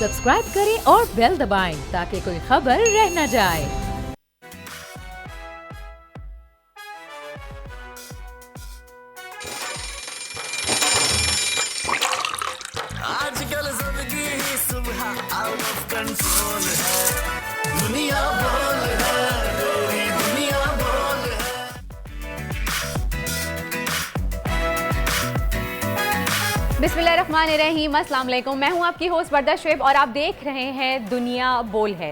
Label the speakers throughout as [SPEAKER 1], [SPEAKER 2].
[SPEAKER 1] Subscribe करें और bell दबाएं ताकि कोई खबर रह न जाए।
[SPEAKER 2] आजकल जिंदगी ही सुबह आउट ऑफ कंट्रोल है, दुनिया बोल है, तेरी दुनिया बोल है।
[SPEAKER 3] बिस्मिल्लाहिर्रहमानिर्रहीम, अस्सलाम वालेकुम। मैं हूं आपकी होस्ट वर्दा शुएब और आप देख रहे हैं दुनिया बोल है।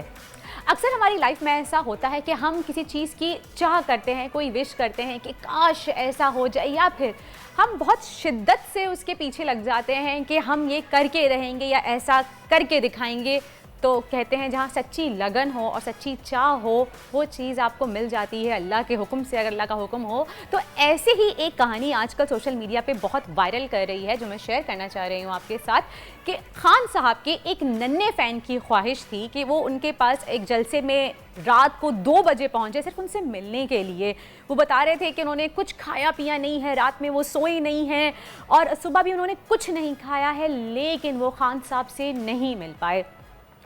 [SPEAKER 3] अक्सर हमारी लाइफ में ऐसा होता है कि हम किसी चीज़ की चाह करते हैं, कोई विश करते हैं कि काश ऐसा हो जाए, या फिर हम बहुत शिद्दत से उसके पीछे लग जाते हैं कि हम ये करके रहेंगे या ऐसा करके दिखाएंगे। तो कहते हैं जहाँ सच्ची लगन हो और सच्ची चाह हो वो चीज़ आपको मिल जाती है अल्लाह के हुक्म से, अगर अल्लाह का हुक्म हो। तो ऐसे ही एक कहानी आजकल सोशल मीडिया पे बहुत वायरल कर रही है जो मैं शेयर करना चाह रही हूँ आपके साथ कि खान साहब के एक नन्हे फ़ैन की ख्वाहिश थी कि वो उनके पास एक जलसे में रात को 2 बजे पहुँचे सिर्फ उनसे मिलने के लिए। वो बता रहे थे कि उन्होंने कुछ खाया पिया नहीं है, रात में वो सोए नहीं हैं और सुबह भी उन्होंने कुछ नहीं खाया है, लेकिन वो खान साहब से नहीं मिल पाए।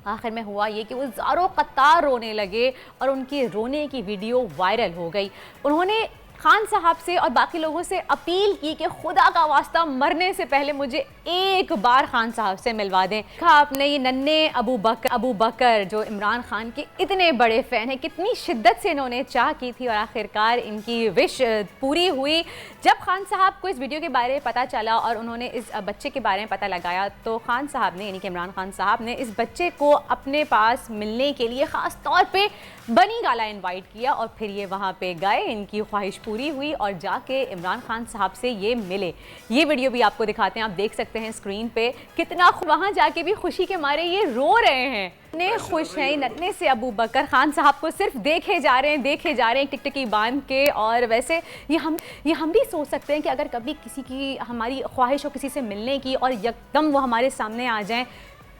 [SPEAKER 3] आखिर में हुआ ये कि वो ज़ारों कतार रोने लगे और उनके रोने की वीडियो वायरल हो गई। उन्होंने खान साहब से और बाकी लोगों से अपील की कि खुदा का वास्ता मरने से पहले मुझे एक बार खान साहब से मिलवा दें। कहा आपने ये नन्हे अबू बकर जो इमरान खान के इतने बड़े फ़ैन हैं, कितनी शिद्दत से इन्होंने चाह की थी और आखिरकार इनकी विश पूरी हुई। जब खान साहब को इस वीडियो के बारे में पता चला और उन्होंने इस बच्चे के बारे में पता लगाया तो खान साहब ने यानी कि इमरान खान साहब ने इस बच्चे को अपने पास मिलने के लिए ख़ास तौर पे बनी गाला इनवाइट किया और फिर ये वहाँ पे गए, इनकी ख्वाहिश पूरी हुई और जाके इमरान खान साहब से ये मिले। ये वीडियो भी आपको दिखाते हैं, आप देख सकते हैं स्क्रीन पे कितना वहाँ जाके भी खुशी के मारे ये रो रहे हैं, इतने खुश हैं। नन्हे से अबू बकर खान साहब को सिर्फ देखे जा रहे हैं टिकटिकी बांध के। और वैसे ये हम भी सोच सकते हैं कि अगर कभी किसी की हमारी ख्वाहिश हो किसी से मिलने की और यकदम वो हमारे सामने आ जाएं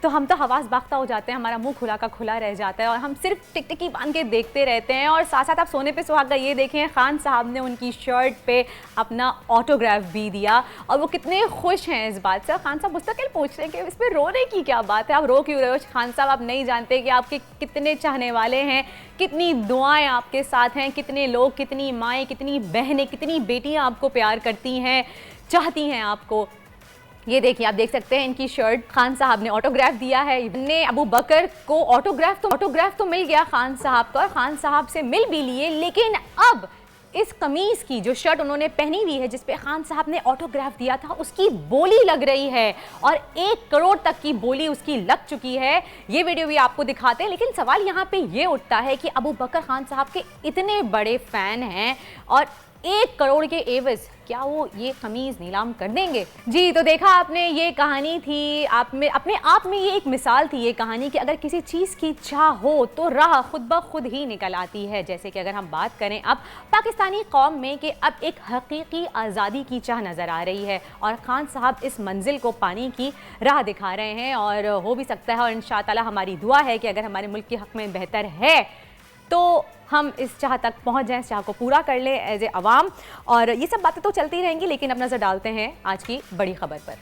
[SPEAKER 3] तो हम तो हवास बाख्ता हो जाते हैं, हमारा मुंह खुला का खुला रह जाता है और हम सिर्फ टिकटिकी बांध के देखते रहते हैं। और साथ साथ आप सोने पे सुहागा ये देखें, खान साहब ने उनकी शर्ट पे अपना ऑटोग्राफ भी दिया और वो कितने खुश हैं इस बात से। खान साहब मुस्तकिल पूछ रहे हैं कि इस पर रोने की क्या बात है, आप रो क्यों रहे हो? खान साहब आप नहीं जानते कि आपके कितने चाहने वाले हैं, कितनी दुआएं आपके साथ हैं, कितने लोग, कितनी माएँ, कितनी बहनें, कितनी बेटियाँ आपको प्यार करती हैं, चाहती हैं आपको। ये देखिए, आप देख सकते हैं इनकी शर्ट खान साहब ने ऑटोग्राफ दिया है। इन्हें अबू बकर को ऑटोग्राफ तो मिल गया खान साहब का और खान साहब से मिल भी लिए, लेकिन अब इस कमीज की जो शर्ट उन्होंने पहनी हुई है जिसपे खान साहब ने ऑटोग्राफ दिया था उसकी बोली लग रही है और 1 करोड़ तक की बोली उसकी लग चुकी है। ये वीडियो भी आपको दिखाते हैं, लेकिन सवाल यहाँ पे ये उठता है कि अबू बकर खान साहब के इतने बड़े फैन हैं और 1 करोड़ के एवज क्या वो ये कमीज नीलाम कर देंगे? जी, तो देखा आपने, ये कहानी थी अपने आप में ये एक मिसाल थी ये कहानी कि अगर किसी चीज़ की चाह हो तो राह खुद ब खुद ही निकल आती है। जैसे कि अगर हम बात करें अब पाकिस्तानी कौम में कि अब एक हकीकी आज़ादी की चाह नज़र आ रही है और खान साहब इस मंजिल को पाने की राह दिखा रहे हैं और हो भी सकता है और इंशाअल्लाह हमारी दुआ है कि अगर हमारे मुल्क के हक़ में बेहतर है तो हम इस चाह तक पहुंच जाएं, इस चाह को पूरा कर ले एज ए अवाम। और ये सब बातें तो चलती रहेंगी, लेकिन अब नज़र डालते हैं आज की बड़ी खबर पर।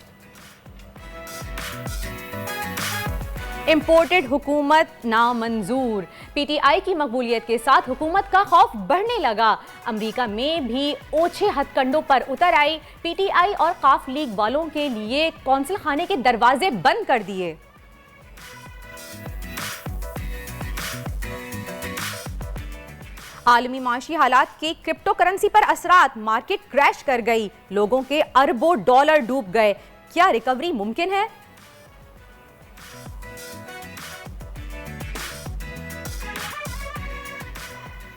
[SPEAKER 3] इम्पोर्टेड हुकूमत नामंजूर, पीटीआई की मकबूलियत के साथ हुकूमत का खौफ बढ़ने लगा। अमेरिका में भी ओछे हथकंडों पर उतर आई, पीटीआई और काफ लीग वालों के लिए कौंसिल खाने के दरवाजे बंद कर दिए। आलमी माशी हालात के क्रिप्टो करेंसी पर असरात, मार्केट क्रैश कर गई, लोगों के अरबों डॉलर डूब गए। क्या रिकवरी मुमकिन है?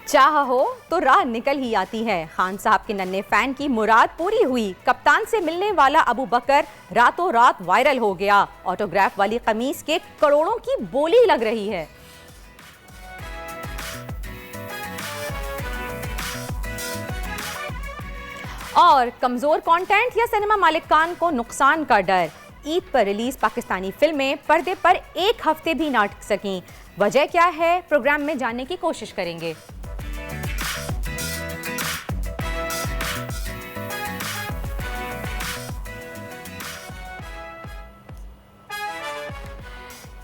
[SPEAKER 3] चाह हो तो राह निकल ही आती है। खान साहब के नन्हे फैन की मुराद पूरी हुई। कप्तान से मिलने वाला अबू बकर रातों रात वायरल हो गया। ऑटोग्राफ वाली कमीज के करोड़ों की बोली लग रही है। और कमजोर कंटेंट या सिनेमा मालिकान को नुकसान का डर, ईद पर रिलीज पाकिस्तानी फिल्में पर्दे पर 1 हफ्ते भी ना टिक सकीं। वजह क्या है, प्रोग्राम में जानने की कोशिश करेंगे।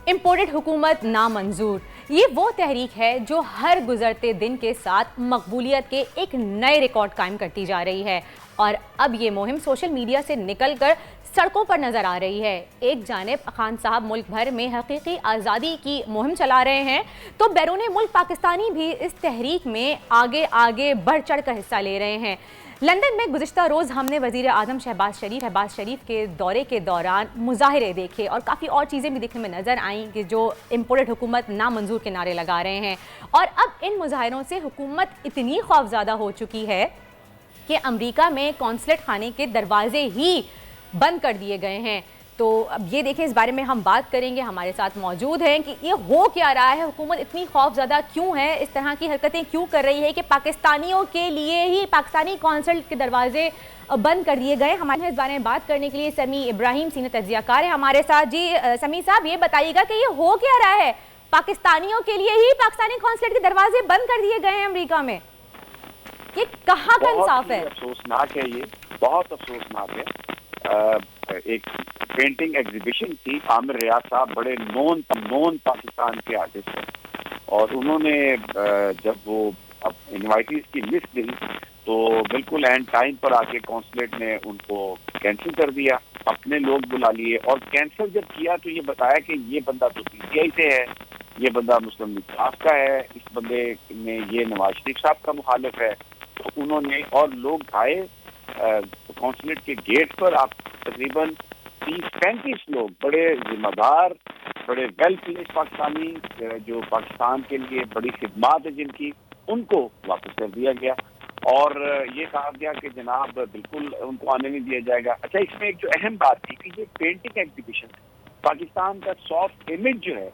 [SPEAKER 3] इम्पोर्टेड हुकूमत नामंजूर, ये वो तहरीक है जो हर गुजरते दिन के साथ मकबूलियत के एक नए रिकॉर्ड कायम करती जा रही है और अब ये मुहिम सोशल मीडिया से निकलकर सड़कों पर नजर आ रही है। एक जानिब खान साहब मुल्क भर में हकीकी आज़ादी की मुहिम चला रहे हैं तो बैरून मुल्क पाकिस्तानी भी इस तहरीक में आगे आगे बढ़ चढ़ कर हिस्सा ले रहे हैं। लंदन में गुज़िश्ता रोज़ हमने वज़ीर आज़म शहबाज शरीफ के दौरे के दौरान मुजाहिरे देखे और काफ़ी और चीज़ें भी देखने में नज़र आईं कि जो इम्पोर्टेड हुकूमत नामंजूर के नारे लगा रहे हैं। और अब इन मुजाहिरों से हुकूमत इतनी खौफज़दा हो चुकी है कि अमेरिका में कौंसलेट खाने के दरवाजे ही बंद कर दिए गए हैं। तो अब ये देखें, इस बारे में हम बात करेंगे। हमारे साथ मौजूद हैं कि ये हो क्या रहा है, हुकूमत इतनी खौफज़दा क्यों है, इस तरह की हरकतें क्यों कर रही है कि पाकिस्तानियों के लिए ही पाकिस्तानी कौंसलेट के दरवाजे बंद कर दिए गए। हमारे इस बारे में बात करने के लिए समी इब्राहिम सीनियर तज्ज़ियाकार है हमारे साथ। जी समी साहब, ये बताइएगा कि ये हो क्या रहा है, पाकिस्तानियों के लिए ही पाकिस्तानी कौंसलेट के दरवाजे बंद कर दिए गए हैं अमेरिका में, ये कहाँ का इंसाफ है?
[SPEAKER 4] अफसोसनाक है, ये बहुत अफसोसनाक है। एक पेंटिंग एग्जीबिशन थी, आमिर रियाज साहब बड़े नोन पाकिस्तान के आर्टिस्ट हैं और उन्होंने जब वो अब इनवाइटीज की लिस्ट दी तो बिल्कुल एंड टाइम पर आके कौंसलेट ने उनको कैंसिल कर दिया, अपने लोग बुला लिए और कैंसिल जब किया तो ये बताया कि ये बंदा तो पीटीआई से है, ये बंदा मुस्लिम लीग का है, इस बंदे में ये नवाज शरीफ साहब का मुखालिफ है। तो उन्होंने और लोग आए कौंसलेट के गेट पर, आप तकरीबन 30-35 लोग, बड़े जिम्मेदार, बड़े वेल प्लेस पाकिस्तानी जो पाकिस्तान के लिए बड़ी खिदमत है जिनकी, उनको वापस कर दिया गया और ये कहा गया कि जनाब बिल्कुल उनको आने नहीं दिया जाएगा। अच्छा, इसमें एक जो अहम बात थी कि ये पेंटिंग एग्जीबिशन पाकिस्तान का सॉफ्ट इमेज जो है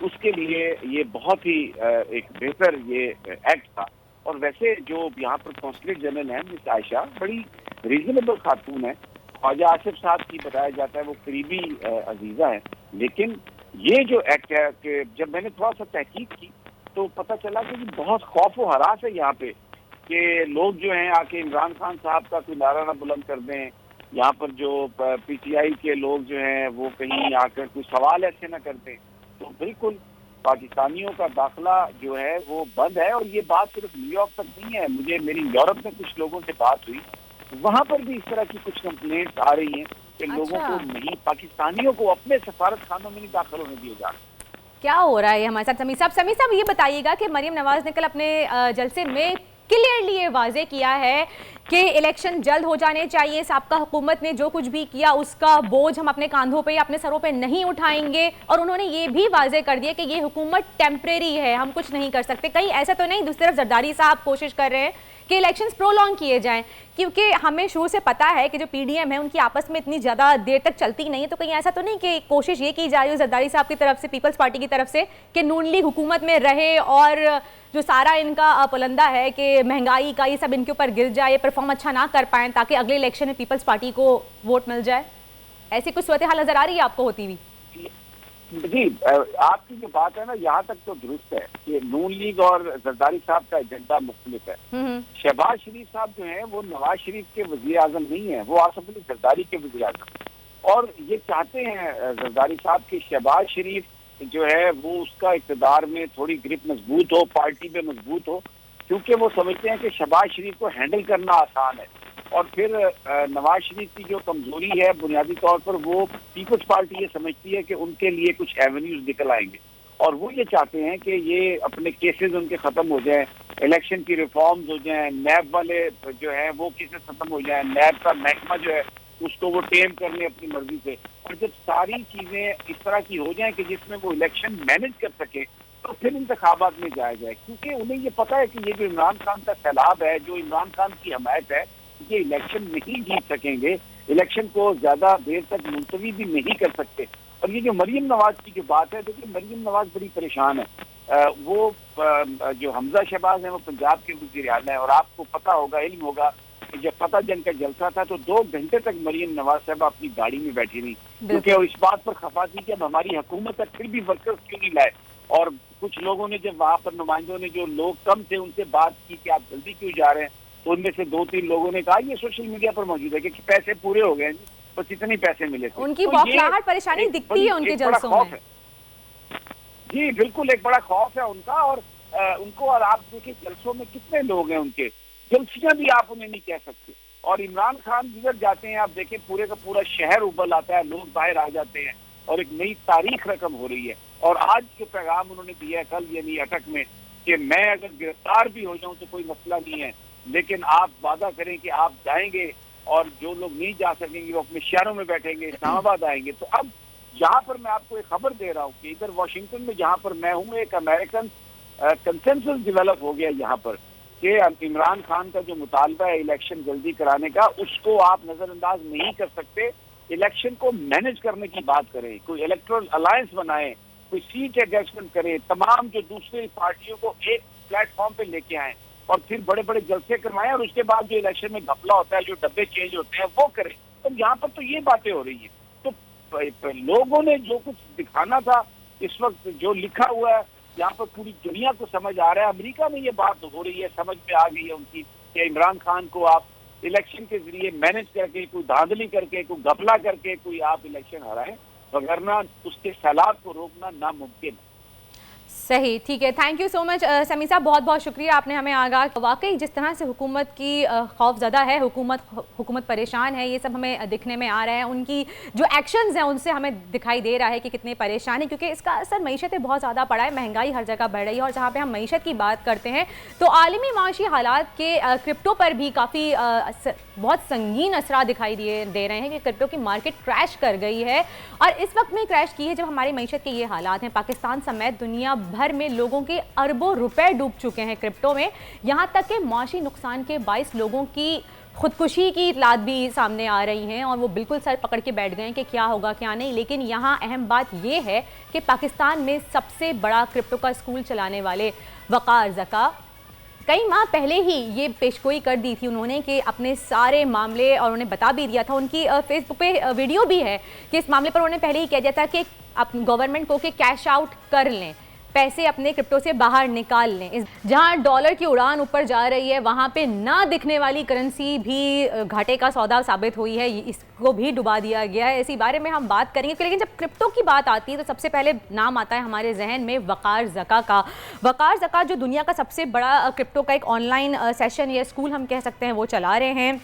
[SPEAKER 4] उसके लिए ये बहुत ही एक बेहतर ये एक्ट था। और वैसे जो यहाँ पर कौंसलेट जनरल है मिस आयशा, बड़ी रीजनेबल खातून है, ख्वाजा आसिफ साहब की बताया जाता है वो करीबी अजीजा है, लेकिन ये जो एक्ट है कि जब मैंने थोड़ा सा तहकीक की तो पता चला कि बहुत खौफ व हरास है यहाँ पे कि लोग जो हैं आके इमरान खान साहब का कोई नारा ना बुलंद कर दें, यहाँ पर जो पीटीआई के लोग जो हैं वो कहीं आकर कोई सवाल ऐसे ना कर दें। तो बिल्कुल पाकिस्तानियों का दाखिला जो है वो बंद है और ये बात सिर्फ न्यूयॉर्क तक नहीं है, मुझे मेरी यूरोप में कुछ लोगों से बात हुई, वहाँ पर भी इस तरह की कुछ कंप्लेंट्स आ रही हैं कि लोगों को नहीं, पाकिस्तानियों को अपने सफारत खानों में नहीं दाखिल होने दिए जा रहे।
[SPEAKER 3] क्या हो रहा है हमारे साथ समी साहब ये बताइएगा कि मरियम नवाज ने कल अपने जलसे में क्लियरली ये वाजे किया है कि इलेक्शन जल्द हो जाने चाहिए, साबका हुकूमत ने जो कुछ भी किया उसका बोझ हम अपने कांधों पे या अपने सरों पे नहीं उठाएंगे और उन्होंने ये भी वाजे कर दिया कि ये हुकूमत टेम्परेरी है, हम कुछ नहीं कर सकते। कहीं ऐसा तो नहीं दूसरी तरफ जरदारी साहब कोशिश कर रहे हैं कि इलेक्शंस प्रोलॉन्ग किए जाएं, क्योंकि हमें शुरू से पता है कि जो पीडीएम है उनकी आपस में इतनी ज़्यादा देर तक चलती नहीं है, तो कहीं ऐसा तो नहीं कि कोशिश ये की जा रही है जरदारी साहब की तरफ से, पीपल्स पार्टी की तरफ से, कि नून लीग हुकूमत में रहे और जो सारा इनका पुलंदा है कि महंगाई का ये सब इनके ऊपर गिर जाए, परफॉर्म अच्छा ना कर पाएँ ताकि अगले इलेक्शन में पीपल्स पार्टी को वोट मिल जाए? ऐसी कुछ सूरत हाल नजर आ रही है आपको होती हुई?
[SPEAKER 4] जी, आपकी जो बात है ना यहाँ तक तो दुरुस्त है कि नून लीग और जरदारी साहब का एजेंडा मुख्तलिफ है। शहबाज शरीफ साहब जो है वो नवाज शरीफ के वजीर आजम नहीं है, वो आसिफ अली जरदारी के वजीर आजम, और ये चाहते हैं जरदारी साहब कि शहबाज शरीफ जो है वो उसका इक़्तिदार में थोड़ी ग्रिप मजबूत हो, पार्टी पे मजबूत हो, क्योंकि वो समझते हैं कि शहबाज शरीफ को हैंडल करना आसान है और फिर नवाज शरीफ की जो कमजोरी है बुनियादी तौर पर वो पीपल्स पार्टी ये समझती है कि उनके लिए कुछ एवेन्यूज निकल आएंगे और वो ये चाहते हैं कि ये अपने केसेस उनके खत्म हो जाएं, इलेक्शन की रिफॉर्म्स हो जाएं, नैब वाले जो है वो केसेस खत्म हो जाएं, नैब का महकमा जो है उसको वो टेम कर लें अपनी मर्जी से, और जब सारी चीजें इस तरह की हो जाएं कि जिसमें वो इलेक्शन मैनेज कर सके तो फिर इंतखाबात में जाया जाए, क्योंकि उन्हें ये पता है कि ये जो इमरान खान का सैलाब है, जो इमरान खान की हमायत है, ये इलेक्शन नहीं जीत सकेंगे, इलेक्शन को ज्यादा देर तक मुलतवी भी नहीं कर सकते। और ये जो मरियम नवाज की जो बात है, देखिए मरियम नवाज बड़ी परेशान है। वो जो हमजा शहबाज है वो पंजाब के वज़ीर आला है और आपको पता होगा, इल्म होगा कि जब फतेह जंग का जलसा था तो 2 घंटे तक मरियम नवाज साहब अपनी गाड़ी में बैठी रही, क्योंकि वो इस बात पर खफा थी कि अब हमारी हुकूमत है फिर भी वर्कर्स क्यों नहीं लाए। और कुछ लोगों ने जब वहाँ पर नुमाइंदों ने जो लोग कम थे उनसे बात की कि आप जल्दी क्यों जा रहे हैं, तो उनमें से 2-3 लोगों ने कहा, ये सोशल मीडिया पर मौजूद है कि पैसे पूरे हो गए, बस इतने पैसे मिले थे।
[SPEAKER 3] उनकी बौखलाहट परेशानी दिखती है उनके जलसों में।
[SPEAKER 4] जी बिल्कुल, एक बड़ा खौफ है उनका। और उनको, और आप देखिए जलसों में कितने लोग हैं उनके, जलसियां भी आप उन्हें नहीं कह सकते। और इमरान खान जिधर जाते हैं आप देखें पूरे का पूरा शहर उबल आता है, लोग बाहर आ जाते हैं और एक नई तारीख रकम हो रही है। और आज जो पैगाम उन्होंने दिया है कल यानी अटक में कि मैं अगर गिरफ्तार भी हो जाऊं तो कोई मसला नहीं है, लेकिन आप वादा करें कि आप जाएंगे और जो लोग नहीं जा सकेंगे वो अपने शहरों में बैठेंगे, इस्लामाबाद आएंगे। तो अब यहाँ पर मैं आपको एक खबर दे रहा हूँ कि इधर वाशिंगटन में जहाँ पर मैं हूँ एक अमेरिकन कंसेंसस डेवलप हो गया यहाँ पर कि इमरान खान का जो मुतालबा है इलेक्शन जल्दी कराने का, उसको आप नजरअंदाज नहीं कर सकते। इलेक्शन को मैनेज करने की बात करें, कोई इलेक्टोरल अलायंस बनाए, कोई सीट एडजस्टमेंट करे, तमाम जो दूसरी पार्टियों को एक प्लेटफॉर्म पे लेके आए और फिर बड़े बड़े जलसे करवाएं और उसके बाद जो इलेक्शन में घपला होता है, जो डब्बे चेंज होते हैं वो करें। तो यहाँ पर तो ये बातें हो रही है। तो लोगों ने जो कुछ दिखाना था, इस वक्त जो लिखा हुआ है यहाँ पर पूरी दुनिया को समझ आ रहा है। अमेरिका में ये बात हो रही है, समझ में आ गई है उनकी कि इमरान खान को आप इलेक्शन के जरिए मैनेज करके, कोई धांधली करके, कोई घपला करके कोई आप इलेक्शन हराएं, वगरना उसके सैलाब को रोकना नामुमकिन है।
[SPEAKER 3] सही, ठीक है। थैंक यू सो मच समी साहब, बहुत बहुत शुक्रिया, आपने हमें आगाह। वाकई जिस तरह से हुकूमत की खौफज़दा है, हुकूमत परेशान है, ये सब हमें दिखने में आ रहा है। उनकी जो एक्शंस हैं उनसे हमें दिखाई दे रहा है कि कितने परेशान है, क्योंकि इसका असर मईशत पे बहुत ज़्यादा पड़ा है। महंगाई हर जगह बढ़ रही है और जहाँ पे हम मईशत की बात करते हैं तो आलमी माशी हालात के क्रिप्टो पर भी काफ़ी बहुत संगीन असरा दिखाई दे रहे हैं कि क्रिप्टो की मार्केट क्रैश कर गई है। और इस वक्त में क्रैश की है जब हमारी मईशत के ये हालात हैं। पाकिस्तान समेत दुनिया भर में लोगों के अरबों रुपए डूब चुके हैं क्रिप्टो में। यहाँ तक कि माशी नुकसान के 22 लोगों की खुदकुशी की इतलात भी सामने आ रही हैं और वो बिल्कुल सर पकड़ के बैठ गए हैं कि क्या होगा क्या नहीं। लेकिन यहाँ अहम बात ये है कि पाकिस्तान में सबसे बड़ा क्रिप्टो का स्कूल चलाने वाले वकार ज़का कई माह पहले ही ये पेशगोई कर दी थी उन्होंने कि अपने सारे मामले, और उन्हें बता भी दिया था, उनकी फेसबुक पे वीडियो भी है कि इस मामले पर उन्होंने पहले ही कह दिया था कि गवर्नमेंट को कि कैश आउट कर लें, पैसे अपने क्रिप्टो से बाहर निकाल लें। जहां डॉलर की उड़ान ऊपर जा रही है वहां पे ना दिखने वाली करेंसी भी घाटे का सौदा साबित हुई है, इसको भी डुबा दिया गया है। इसी बारे में हम बात करेंगे। लेकिन जब क्रिप्टो की बात आती है तो सबसे पहले नाम आता है हमारे जहन में वकार ज़का का। वकार ज़का जो दुनिया का सबसे बड़ा क्रिप्टो का एक ऑनलाइन सेशन या स्कूल हम कह सकते हैं वो चला रहे हैं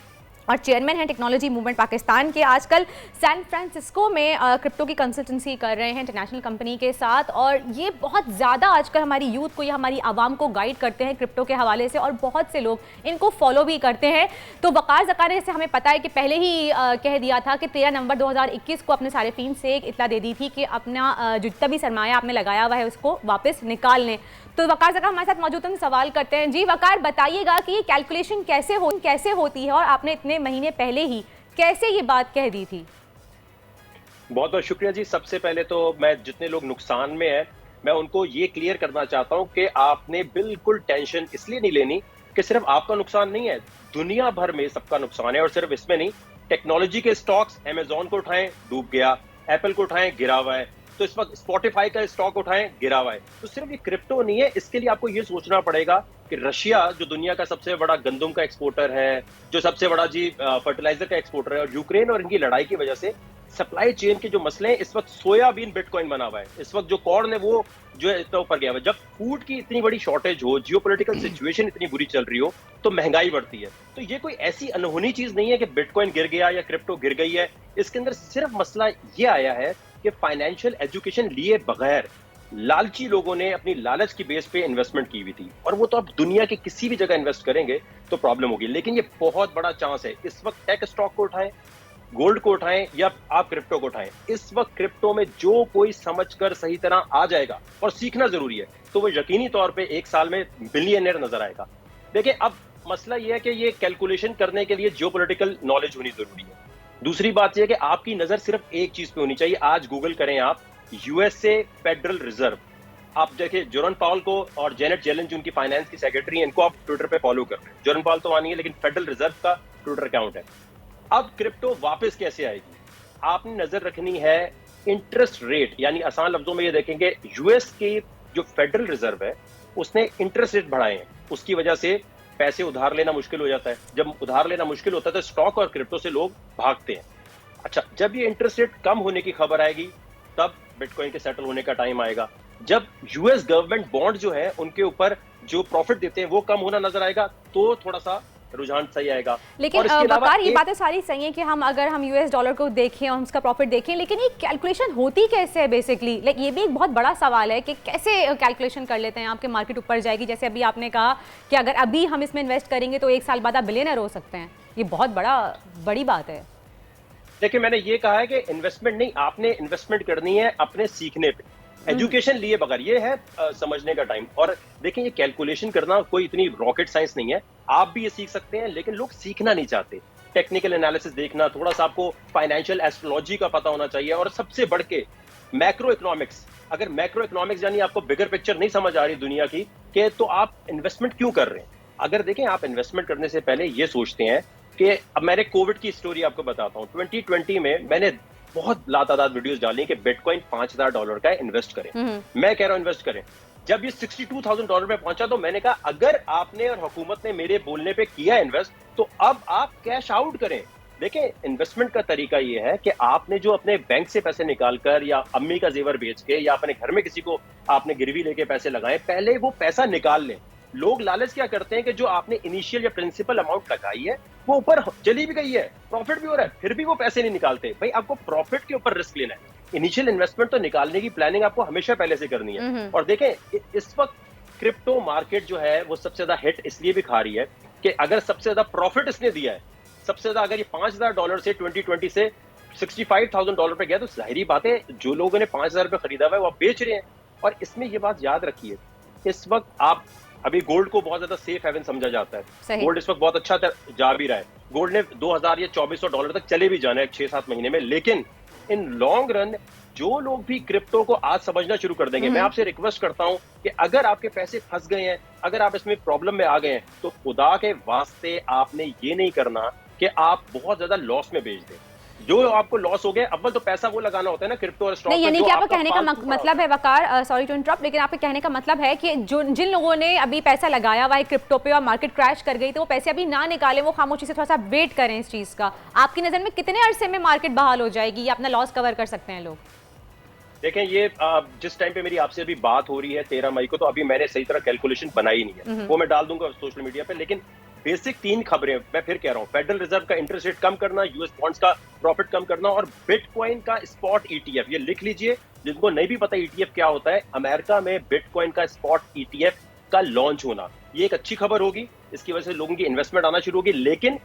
[SPEAKER 3] और चेयरमैन हैं टेक्नोलॉजी मूवमेंट पाकिस्तान के। आजकल सैन फ्रांसिस्को में क्रिप्टो की कंसल्टेंसी कर रहे हैं इंटरनेशनल कंपनी के साथ, और ये बहुत ज़्यादा आजकल हमारी यूथ को या हमारी आवाम को गाइड करते हैं क्रिप्टो के हवाले से, और बहुत से लोग इनको फॉलो भी करते हैं। तो वकार ज़का ने, से हमें पता है कि पहले ही कह दिया था कि 13 नवंबर 2021 को अपने सारिफीन से एक इत्तला दे दी थी कि अपना जितना भी सरमाया आपने लगाया हुआ है उसको वापस निकाल लें। तो वकार ज़का हमारे साथ मौजूद हैं, सवाल करते हैं। जी वकार, बताइएगा कि ये कैलकुलेशन कैसे होती है और आपने इतने महीने पहले ही कैसे ये बात कह दी थी?
[SPEAKER 5] बहुत बहुत शुक्रिया जी। सबसे पहले तो मैं जितने लोग नुकसान में हैं मैं उनको ये क्लियर करना चाहता हूं कि आपने बिल्कुल टेंशन इसलिए नहीं लेनी कि सिर्फ आपका नुकसान नहीं है, दुनिया भर में सबका नुकसान है। और सिर्फ इसमें नहीं, टेक्नोलॉजी के स्टॉक्स, अमेजॉन को उठाएं डूब गया, एप्पल को उठाएं गिरा हुआ है, तो इस वक्त स्पॉटिफाई का स्टॉक उठाएं गिरा हुआ है। तो सिर्फ ये क्रिप्टो नहीं है, इसके लिए आपको ये सोचना पड़ेगा कि रशिया जो दुनिया का सबसे बड़ा गंदम का एक्सपोर्टर है, जो सबसे बड़ा जी फर्टिलाइजर का एक्सपोर्टर है, और यूक्रेन और इनकी लड़ाई की वजह से सप्लाई चेन के जो मसले हैं, इस वक्त सोयाबीन बिटकॉइन बना हुआ है, इस वक्त जो कॉर्न है वो जो है इतना ऊपर गया हुआ है। जब फूड की इतनी बड़ी शॉर्टेज हो, जियोपॉलिटिकल सिचुएशन इतनी बुरी चल रही हो, तो महंगाई बढ़ती है। तो ये कोई ऐसी अनहोनी चीज नहीं है कि बिटकॉइन गिर गया या क्रिप्टो गिर गई है। इसके अंदर सिर्फ मसला ये आया है कि फाइनेंशियल एजुकेशन लिए बगैर लालची लोगों ने अपनी लालच की बेस पे इन्वेस्टमेंट की हुई थी, और वो तो अब दुनिया के किसी भी जगह इन्वेस्ट करेंगे तो प्रॉब्लम होगी। लेकिन ये बहुत बड़ा चांस है। इस वक्त टेक स्टॉक को उठाएं, गोल्ड को उठाएं या आप क्रिप्टो को उठाएं, इस वक्त क्रिप्टो में जो कोई समझकर सही तरह आ जाएगा, और सीखना जरूरी है, तो वो यकीनी तौर पे 1 साल में बिलियनर नजर आएगा। देखिए, अब मसला ये है कि ये कैलकुलेशन करने के लिए जियोपॉलिटिकल नॉलेज होनी जरूरी है। दूसरी बात यह है कि आपकी नजर सिर्फ एक चीज पे होनी चाहिए। आज गूगल करें आप, यूएसए फेडरल रिजर्व, आप देखिए जेरोम पावल को और जेनेट जेलन जो उनकी फाइनेंस की सेक्रेटरी हैं, इनको आप ट्विटर पे फॉलो कर रहे हैं। जेरोम पावल तो वहां नहीं है, लेकिन फेडरल रिजर्व का ट्विटर अकाउंट है। अब क्रिप्टो वापस कैसे आएगी, आपने नजर रखनी है इंटरेस्ट रेट, यानी आसान लफ्जों में ये देखेंगे यूएस की जो फेडरल रिजर्व है उसने इंटरेस्ट रेट बढ़ाए हैं, उसकी वजह से पैसे उधार लेना मुश्किल हो जाता है। जब उधार लेना मुश्किल होता है तो स्टॉक और क्रिप्टो से लोग भागते हैं। अच्छा, जब ये इंटरेस्ट रेट कम होने की खबर आएगी तब बिटकॉइन के सेटल होने का टाइम आएगा। जब यूएस गवर्नमेंट बॉन्ड जो है उनके ऊपर जो प्रॉफिट देते हैं वो कम होना नजर आएगा तो थोड़ा सा रुझान सही आएगा।
[SPEAKER 3] लेकिन वकार ये बातें सारी सही है कि अगर हम यूएस डॉलर को देखें और उसका प्रॉफिट देखें, लेकिन ये कैलकुलेशन होती कैसे है बेसिकली? लाइक ये भी एक बहुत बड़ा सवाल है कि कैसे कैलकुलेशन कर लेते हैं आपके मार्केट ऊपर जाएगी। जैसे अभी आपने कहा कि अगर अभी हम इसमें इन्वेस्ट करेंगे तो 1 साल बाद आप बिलियनर हो सकते हैं। ये बहुत बड़ी बात है।
[SPEAKER 5] देखिए मैंने ये कहा है कि इन्वेस्टमेंट नहीं, आपने इन्वेस्टमेंट करनी है अपने सीखने पे, एजुकेशन लिए बगैर। ये है समझने का टाइम। और देखिए ये कैलकुलेशन करना कोई इतनी रॉकेट साइंस नहीं है, आप भी ये सीख सकते हैं, लेकिन लोग सीखना नहीं चाहते। टेक्निकल एनालिसिस देखना, थोड़ा सा आपको फाइनेंशियल एस्ट्रोलॉजी का पता होना चाहिए, और सबसे बढ़ के मैक्रो इकोनॉमिक्स। अगर मैक्रो इकोनॉमिक्स यानी आपको बिगर पिक्चर नहीं समझ आ रही दुनिया की कि तो आप इन्वेस्टमेंट क्यों कर रहे हैं। अगर देखें आप इन्वेस्टमेंट करने से पहले ये सोचते हैं कि अब मैंने कोविड की स्टोरी आपको बताता हूँ। 2020 में मैंने बहुत लातादाद वीडियोस डाली कि बिटकॉइन $5000 का इन्वेस्ट करें। मैं कह रहा हूं इन्वेस्ट करें। जब ये $62,000 पे पहुंचा तो मैंने कहा अगर आपने और हुकूमत ने मेरे बोलने पे किया इन्वेस्ट तो अब आप कैश आउट करें। देखें इन्वेस्टमेंट का तरीका ये है कि आपने जो अपने बैंक से पैसे निकालकर या अम्मी का जेवर बेच के या अपने घर में किसी को आपने गिरवी लेके पैसे लगाए, पहले वो पैसा निकाल लें। लोग लालच क्या करते हैं कि जो आपने इनिशियल या प्रिंसिपल अमाउंट लगाई है वो ऊपर चली भी गई है, प्रॉफिट भी हो रहा है, फिर भी वो पैसे नहीं निकालते। भाई आपको प्रॉफिट के ऊपर रिस्क लेना है। इनिशियल इन्वेस्टमेंट तो निकालने की प्लानिंग आपको हमेशा पहले से करनी है। और देखें इस वक्त क्रिप्टो मार्केट जो है वो सबसे ज्यादा हिट इसलिए भी खा रही है कि अगर सबसे ज्यादा प्रॉफिट इसने दिया है, सबसे ज्यादा अगर ये $5000 से 2020 से $65,000 पे गया, तो जाहिर बात है जो लोगों ने $5000 पे खरीदा हुआ है वो आप बेच रहे हैं। और इसमें ये बात याद रखिए, इस वक्त आप अभी गोल्ड को बहुत ज्यादा सेफ हेवन समझा जाता है। गोल्ड इस वक्त बहुत अच्छा जा भी रहा है। गोल्ड ने 2000 या $2400 तक चले भी जाना है 6-7 महीने में। लेकिन इन लॉन्ग रन जो लोग भी क्रिप्टो को आज समझना शुरू कर देंगे, मैं आपसे रिक्वेस्ट करता हूं कि अगर आपके पैसे फंस गए हैं, अगर आप इसमें प्रॉब्लम में आ गए हैं, तो खुदा के वास्ते आपने ये नहीं करना कि आप बहुत ज्यादा लॉस में बेच दें। जो आपको लॉस हो गया, अव्वल तो पैसा वो लगाना होता है ना क्रिप्टो और स्टॉक में।
[SPEAKER 3] यानी कि आपका कहने का मतलब है वकार, सॉरी टू इंटरप्ट, लेकिन आपके कहने का मतलब है कि जिन लोगों ने अभी पैसा लगाया हुआ है क्रिप्टो पे और मार्केट क्रैश कर गई तो वो पैसे अभी ना निकालें, वो खामोशी से थोड़ा सा वेट करें इस चीज का। आपकी नजर में कितने अरसे में मार्केट बहाल हो जाएगी या अपना लॉस कवर कर सकते हैं लोग?
[SPEAKER 5] देखें ये जिस टाइम पे मेरी आपसे अभी बात हो रही है 13 मई को, तो अभी मैंने सही तरह कैलकुलेशन बनाई नहीं है, वो मैं डाल दूंगा सोशल मीडिया पे। लेकिन बेसिक 3 खबरें मैं फिर कह रहा हूं, फेडरल रिजर्व का इंटरेस्ट रेट कम करना, यूएस बॉन्ड्स का प्रॉफिट कम करना, और बिटकॉइन का स्पॉट ईटीएफ। ये लिख लीजिए जिनको नहीं भी पता ईटीएफ क्या होता है, अमेरिका में बिटकॉइन का स्पॉट ईटीएफ का लॉन्च होना, ये एक अच्छी खबर होगी। इसकी वजह से लोगों की इन्वेस्टमेंट आना शुरू होगी। लेकिन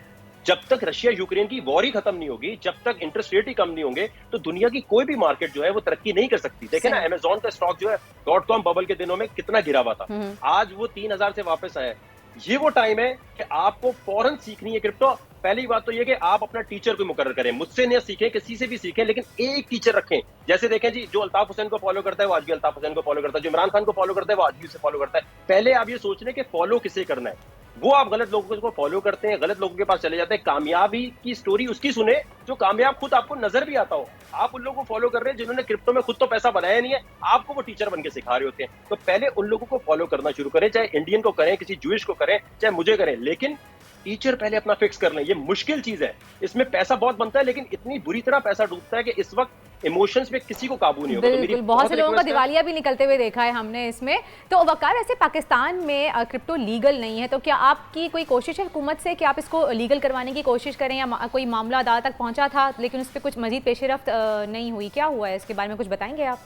[SPEAKER 5] जब तक रशिया यूक्रेन की वॉर ही खत्म नहीं होगी, जब तक इंटरेस्ट रेट ही कम नहीं होंगे, तो दुनिया की कोई भी मार्केट जो है वो तरक्की नहीं कर सकती। देखे ना अमेज़न का स्टॉक जो है .com बबल के दिनों में कितना गिरा हुआ था, आज वो 3000 से वापस आया। ये वो टाइम है कि आपको फौरन सीखनी है क्रिप्टो। पहली बात तो ये कि आप अपना टीचर को मुकर्रर करें, मुझसे नहीं सीखें, किसी से भी सीखें, लेकिन एक टीचर रखें। जैसे देखें जी, जो अल्ताफ हुसैन को फॉलो करता है वो आज भी अल्ताफ हुसैन को फॉलो करता है, जो इमरान खान को फॉलो करता है वो आज भी उसे फॉलो करता है। पहले आप ये सोच लें कि फॉलो किसे करना है। वो आप गलत लोगों को फॉलो करते हैं, गलत लोगों के पास चले जाते हैं। कामयाबी की स्टोरी उसकी सुने जो कामयाब खुद आपको नजर भी आता हो। आप उन लोगों को फॉलो कर रहे हैं जिन्होंने क्रिप्टो में खुद तो पैसा बनाया नहीं है, आपको वो टीचर बन के सिखा रहे होते हैं। तो पहले उन लोगों को फॉलो करना शुरू करें, चाहे इंडियन को करें, किसी जूइश को करें, चाहे मुझे करें, लेकिन टीचर पहले अपना फिक्स कर लें। ये मुश्किल चीज है, इसमें पैसा बहुत बनता है, लेकिन इतनी बुरी तरह पैसा डूबता है कि इस वक्त इमोशंस पे किसी को काबू नहीं होगा।
[SPEAKER 3] बिल्कुल, बहुत से लोगों का दिवालिया भी निकलते हुए देखा है हमने इसमें। तो वकार, ऐसे पाकिस्तान में क्रिप्टो लीगल नहीं है, तो क्या आपकी कोई कोशिश है हुकूमत से कि आप इसको लीगल करवाने की कोशिश करें, या कोई मामला अदालत तक पहुंचा था लेकिन उस पर कुछ मजीद पेशरफ्त नहीं हुई? क्या हुआ है इसके बारे में कुछ बताएंगे आप?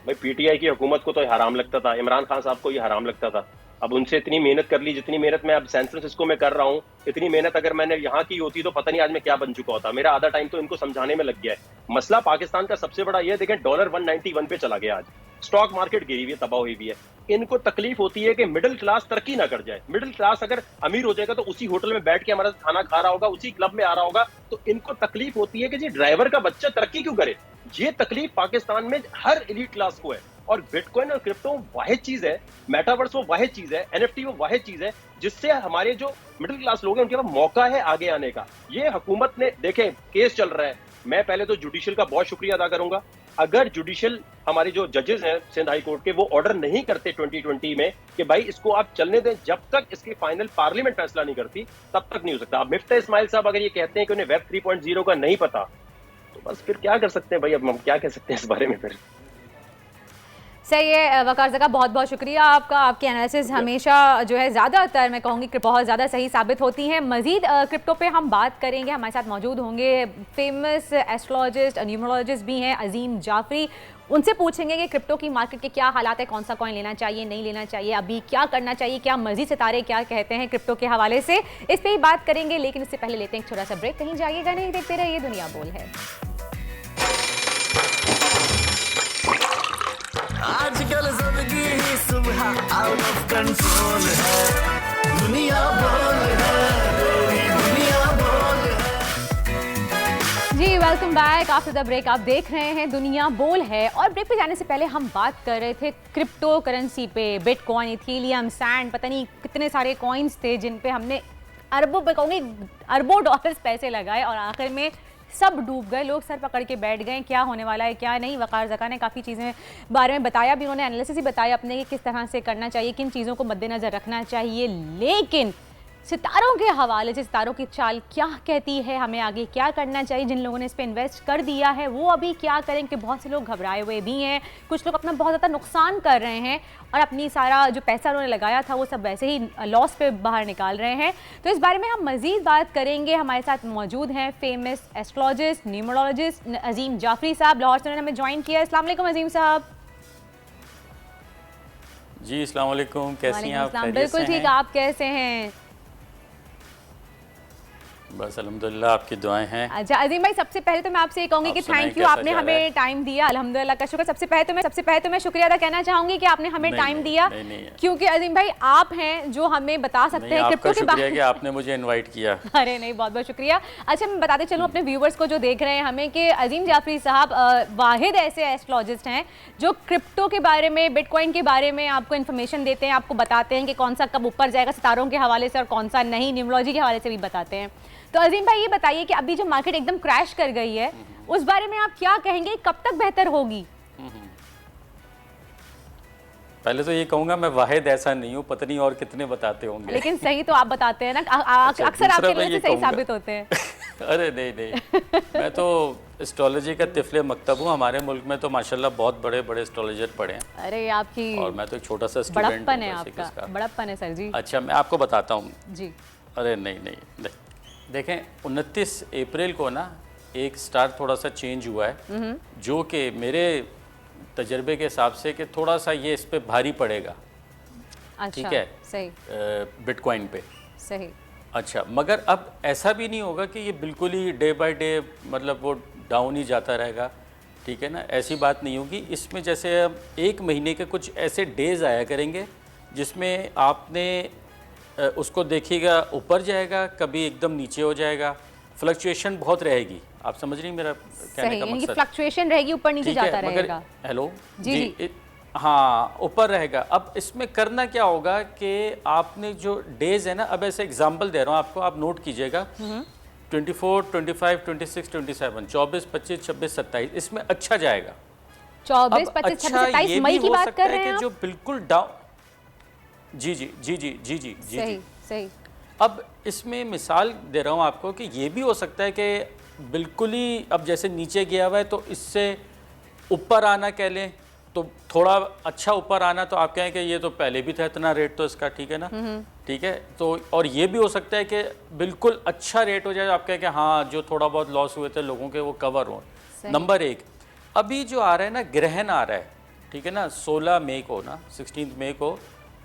[SPEAKER 5] भाई पीटीआई की हुकूमत को तो हराम लगता था, इमरान खान साहब को ये हराम लगता था। अब उनसे इतनी मेहनत कर ली जितनी मेहनत मैं अब सैन फ्रांसिस्को में कर रहा हूँ, इतनी मेहनत अगर मैंने यहाँ की होती तो पता नहीं आज मैं क्या बन चुका होता। मेरा आधा टाइम तो इनको समझाने में लग गया है। मसला पाकिस्तान का सबसे बड़ा ये देखें, $191 पे चला गया आज, स्टॉक मार्केट गिरी हुई है, तबाह हुई हुई है। इनको तकलीफ होती है कि मिडिल क्लास तरक्की ना कर जाए। मिडिल क्लास अगर अमीर हो जाएगा तो उसी होटल में बैठ के हमारा खाना खा रहा होगा, उसी क्लब में आ रहा होगा। तो इनको तकलीफ होती है कि जी ड्राइवर का बच्चा तरक्की क्यों करे। ये तकलीफ पाकिस्तान में हर एलीट क्लास को है। और बिटकॉइन और क्रिप्टो वाहिद चीज है, मेटावर्स वो वाहिद चीज है, एनएफटी वो वाहिद चीज है जिससे हमारे जो मिडिल क्लास लोग हैं उनके पास मौका है आगे आने का। ये हुकूमत ने, देखें केस चल रहा है, मैं पहले तो जुडिशियल का बहुत शुक्रिया अदा करूंगा। अगर जुडिशियल हमारे जो जजेस हैं सिंध हाई कोर्ट के, वो ऑर्डर नहीं करते 2020 में कि भाई इसको आप चलने दें, जब तक इसकी फाइनल पार्लियामेंट फैसला नहीं करती तब तक नहीं हो सकता। अब मिफ्ता इस्माइल साहब अगर ये कहते हैं कि उन्हें वेब 3.0 का नहीं पता, तो बस फिर क्या कर सकते हैं भाई, अब हम क्या कह सकते हैं इस बारे में फिर।
[SPEAKER 3] सही है वकार ज़का, बहुत बहुत शुक्रिया आपका। आपकी एनालिसिस हमेशा जो है ज़्यादातर मैं कहूँगी कि बहुत ज़्यादा सही साबित होती हैं। मज़ीद क्रिप्टो पे हम बात करेंगे, हमारे साथ मौजूद होंगे फेमस एस्ट्रोलॉजिस्ट न्यूमरोलॉजिस्ट भी हैं अजीम जाफरी। उनसे पूछेंगे कि क्रिप्टो की मार्केट के क्या हालात है, कौन सा कॉइन लेना चाहिए, नहीं लेना चाहिए, अभी क्या करना चाहिए, क्या मर्जी सितारे क्या कहते हैं क्रिप्टो के हवाले से, इस पर ही बात करेंगे। लेकिन इससे पहले लेते हैं एक छोटा सा ब्रेक, कहीं जाइएगा नहीं, देखते रहिए दुनिया बोल है।
[SPEAKER 2] आजकल जिंदगी ही सुबह आउट ऑफ कंट्रोल है, दुनिया बोल है, मेरी दुनिया बोल है।
[SPEAKER 3] जी welcome back after the break. आप देख रहे हैं दुनिया बोल है, और ब्रेक पे जाने से पहले हम बात कर रहे थे क्रिप्टो करेंसी पे, बिटकॉइन, इथीलियम, सैंड, पता नहीं कितने सारे कॉइन्स थे जिन पे हमने अरबों पे कहूँगी अरबों डॉलर्स पैसे लगाए और आखिर में सब डूब गए। लोग सर पकड़ के बैठ गए, क्या होने वाला है क्या नहीं। वकार ज़का ने काफ़ी चीज़ें बारे में बताया भी, उन्होंने एनालिसिस ही बताया अपने कि किस तरह से करना चाहिए, किन चीज़ों को मद्देनज़र रखना चाहिए। लेकिन सितारों के हवाले से सितारों की चाल क्या कहती है, हमें आगे क्या करना चाहिए, जिन लोगों ने इस पर इन्वेस्ट कर दिया है वो अभी क्या करें, कि बहुत से लोग घबराए हुए भी हैं, कुछ लोग अपना बहुत ज़्यादा नुकसान कर रहे हैं और अपनी सारा जो पैसा उन्होंने लगाया था वो सब वैसे ही लॉस पे बाहर निकाल रहे हैं। तो इस बारे में हम मज़ीद बात करेंगे। हमारे साथ मौजूद हैं फेमस एस्ट्रोलॉजिस्ट न्यूमरोलॉजिस्ट अजीम जाफरी साहब, लाहौर से उन्होंने हमें ज्वाइन किया। अस्सलाम वालेकुम अजीम साहब।
[SPEAKER 6] जी अस्सलाम वालेकुम, कैसी हैं आप?
[SPEAKER 3] बिल्कुल ठीक, आप कैसे हैं?
[SPEAKER 6] बस अल्हम्दुलिल्लाह, आपकी दुआएं हैं।
[SPEAKER 3] अच्छा अजीम भाई, सबसे पहले तो मैं आपसे ये कहूँगी कि थैंक यू, आपने हमें टाइम दिया, अल्हम्दुलिल्लाह का शुक्र। सबसे पहले तो मैं शुक्रिया अदा कहना चाहूँगी कि आपने हमें टाइम दिया, क्योंकि अजीम भाई आप हैं जो हमें बता सकते हैं क्रिप्टो के बारे में।
[SPEAKER 6] आपने मुझे इन्वाइट किया।
[SPEAKER 3] अरे नहीं, बहुत बहुत शुक्रिया। अच्छा मैं बताते चलूँ अपने व्यूवर्स को जो देख रहे हैं हमें, कि अजीम जाफरी साहब वाहिद ऐसे एस्ट्रोलॉजिस्ट हैं जो क्रिप्टो के बारे में, बिटकॉइन के बारे में आपको इन्फॉर्मेशन देते हैं, आपको बताते हैं कि कौन सा कब ऊपर जाएगा सितारों के हवाले से और कौन सा नहीं, न्यूमरोलॉजी के हवाले से भी बताते हैं। तो अजीम भाई ये बताइए कि अभी जो मार्केट एकदम क्रैश कर गई है उस बारे में आप क्या कहेंगे, कब तक बेहतर होगी?
[SPEAKER 6] पहले तो ये कहूंगा मैं वाहिद ऐसा नहीं हूँ, पता नहीं और कितने बताते होंगे,
[SPEAKER 3] लेकिन सही तो आप बताते हैं ना, अक्सर आपके लिए सही साबित होते हैं।
[SPEAKER 6] अरे नहीं मैं तो एस्ट्रोलॉजी का तिफले मकतब हूँ। हमारे मुल्क में तो माशाल्लाह बहुत बड़े बड़े एस्ट्रोलॉजर पढ़े हैं।
[SPEAKER 3] अरे आपकी,
[SPEAKER 6] और मैं तो एक छोटा सा स्टूडेंट हूँ।
[SPEAKER 3] बड़प्पन है आपका, बड़प्पन है सर जी।
[SPEAKER 6] अच्छा मैं आपको बताता हूँ
[SPEAKER 3] जी।
[SPEAKER 6] अरे नहीं देखें, 29 अप्रैल को ना एक स्टार थोड़ा सा चेंज हुआ है, जो कि मेरे तजर्बे के हिसाब से कि थोड़ा सा ये इस पे भारी पड़ेगा।
[SPEAKER 3] अच्छा,
[SPEAKER 6] ठीक है,
[SPEAKER 3] सही,
[SPEAKER 6] बिटकॉइन पे
[SPEAKER 3] सही।
[SPEAKER 6] अच्छा, मगर अब ऐसा भी नहीं होगा कि ये बिल्कुल ही डे बाय डे मतलब वो डाउन ही जाता रहेगा, ठीक है ना, ऐसी बात नहीं होगी। इसमें जैसे अब 1 महीने के कुछ ऐसे डेज आया करेंगे जिसमें आपने उसको देखिएगा ऊपर जाएगा, कभी एकदम नीचे हो जाएगा, फ्लक्चुएशन बहुत रहेगी। आप समझ रही मेरा कहने का मकसद?
[SPEAKER 3] फ्लक्चुएशन रहेगी, ऊपर नीचे जाता रहेगा।
[SPEAKER 6] हेलो
[SPEAKER 3] जी।
[SPEAKER 6] हाँ, ऊपर रहेगा। अब इसमें करना क्या होगा कि आपने जो डेज है ना, अब ऐसे एग्जांपल दे रहा हूँ आपको, आप नोट कीजिएगा। 24, 25, 26, 27, 24, 25, 26, 27 इसमें अच्छा जाएगा।
[SPEAKER 3] 24, 25, 26, 27 मई की बात कर रहे हैं
[SPEAKER 6] जो बिल्कुल डाउन। जी।
[SPEAKER 3] सही।
[SPEAKER 6] अब इसमें मिसाल दे रहा हूँ आपको कि ये भी हो सकता है कि बिल्कुल ही अब जैसे नीचे गया हुआ है तो इससे ऊपर आना कह लें, तो थोड़ा अच्छा ऊपर आना, तो आप कहें कि ये तो पहले भी था इतना रेट तो इसका, ठीक है ना, ठीक है। तो और ये भी हो सकता है कि बिल्कुल अच्छा रेट हो जाए, आप कहें कि हाँ जो थोड़ा बहुत लॉस हुए थे लोगों के वो कवर हो। नंबर 1, अभी जो आ रहा है ना ग्रहण आ रहा है, ठीक है ना, 16 मई को ना, 16 मई को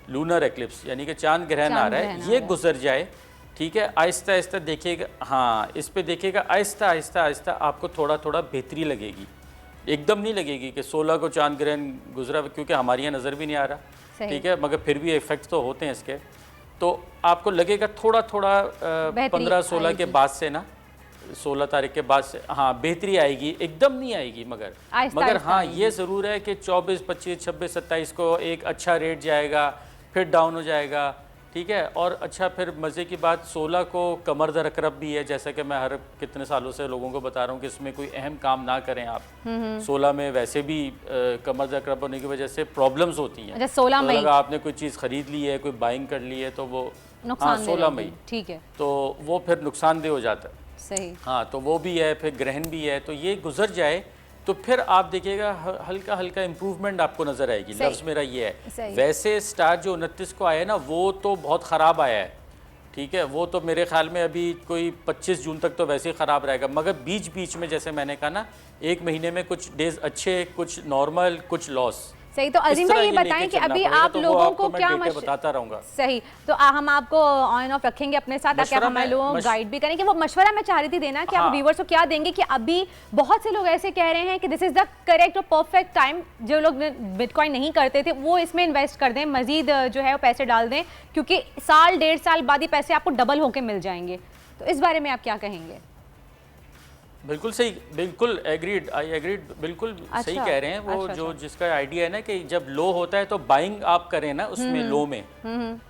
[SPEAKER 6] लूनर एक्लिप्स यानी कि चांद ग्रहण आ रहा है, ये गुजर जाए, ठीक है, आहिस्ता आहिस्ता देखिएगा। हाँ, इस पे देखिएगा, आहिस्ता आहिस्ता आपको थोड़ा थोड़ा बेहतरी लगेगी, एकदम नहीं लगेगी कि 16 को चांद ग्रहण गुजरा, क्योंकि हमारे यहाँ नज़र भी नहीं आ रहा, ठीक है, मगर फिर भी इफेक्ट तो होते हैं इसके। तो आपको लगेगा थोड़ा 15-16 के बाद से ना, 16 तारीख के बाद से हाँ बेहतरी आएगी, एकदम नहीं आएगी, मगर हाँ ये ज़रूर है कि 24, 25, 26, 27 को एक अच्छा रेट जाएगा, फिर डाउन हो जाएगा, ठीक है। और अच्छा फिर मज़े की बात 16 को कमर दर अकरब भी है, जैसा कि मैं हर कितने सालों से लोगों को बता रहा हूँ कि इसमें कोई अहम काम ना करें आप। 16 में वैसे भी कमर दर अकरब होने की वजह से प्रॉब्लम्स होती हैं।
[SPEAKER 3] 16 मई
[SPEAKER 6] अगर आपने कोई चीज़ ख़रीद ली है, कोई बाइंग कर ली है, तो वो हाँ 16 मई,
[SPEAKER 3] ठीक है,
[SPEAKER 6] तो वो फिर नुकसानदेह हो जाता है।
[SPEAKER 3] सही।
[SPEAKER 6] हाँ, तो वो भी है, फिर ग्रहण भी है, तो ये गुजर जाए तो फिर आप देखिएगा हल्का हल्का इम्प्रूवमेंट आपको नज़र आएगी। लफ्ज़ मेरा ये है। वैसे स्टार जो 29 को आया है ना, वो तो बहुत ख़राब आया है, ठीक है, वो तो मेरे ख्याल में अभी कोई 25 जून तक तो वैसे ही ख़राब रहेगा, मगर बीच बीच में जैसे मैंने कहा ना, एक महीने में कुछ डेज अच्छे, कुछ नॉर्मल, कुछ लॉस।
[SPEAKER 3] सही। तो अजीम भाई ये बताएं कि अभी आप लोगों को क्या
[SPEAKER 6] बताता रहूंगा।
[SPEAKER 3] सही, तो हम आपको ऑन ऑफ रखेंगे अपने साथ ताकि आप हमारे लोगों को गाइड भी करें। कि वो मशवरा मैं चाह रही थी देना कि आप व्यूअर्स को क्या देंगे कि अभी बहुत से लोग ऐसे कह रहे हैं कि दिस इज द करेक्ट और परफेक्ट टाइम, जो लोग बिटकॉइन नहीं करते थे वो इसमें इन्वेस्ट कर दें, मजीद जो है वो पैसे डाल दें, क्योंकि साल 1.5 साल बाद ही पैसे आपको डबल होके मिल जाएंगे। तो इस बारे में आप क्या कहेंगे?
[SPEAKER 6] बिल्कुल सही, बिल्कुल एग्रीड, आई एग्रीड, बिल्कुल सही कह रहे हैं वो। जो जिसका आइडिया है ना कि जब लो होता है तो बाइंग आप करें ना उसमें, लो में,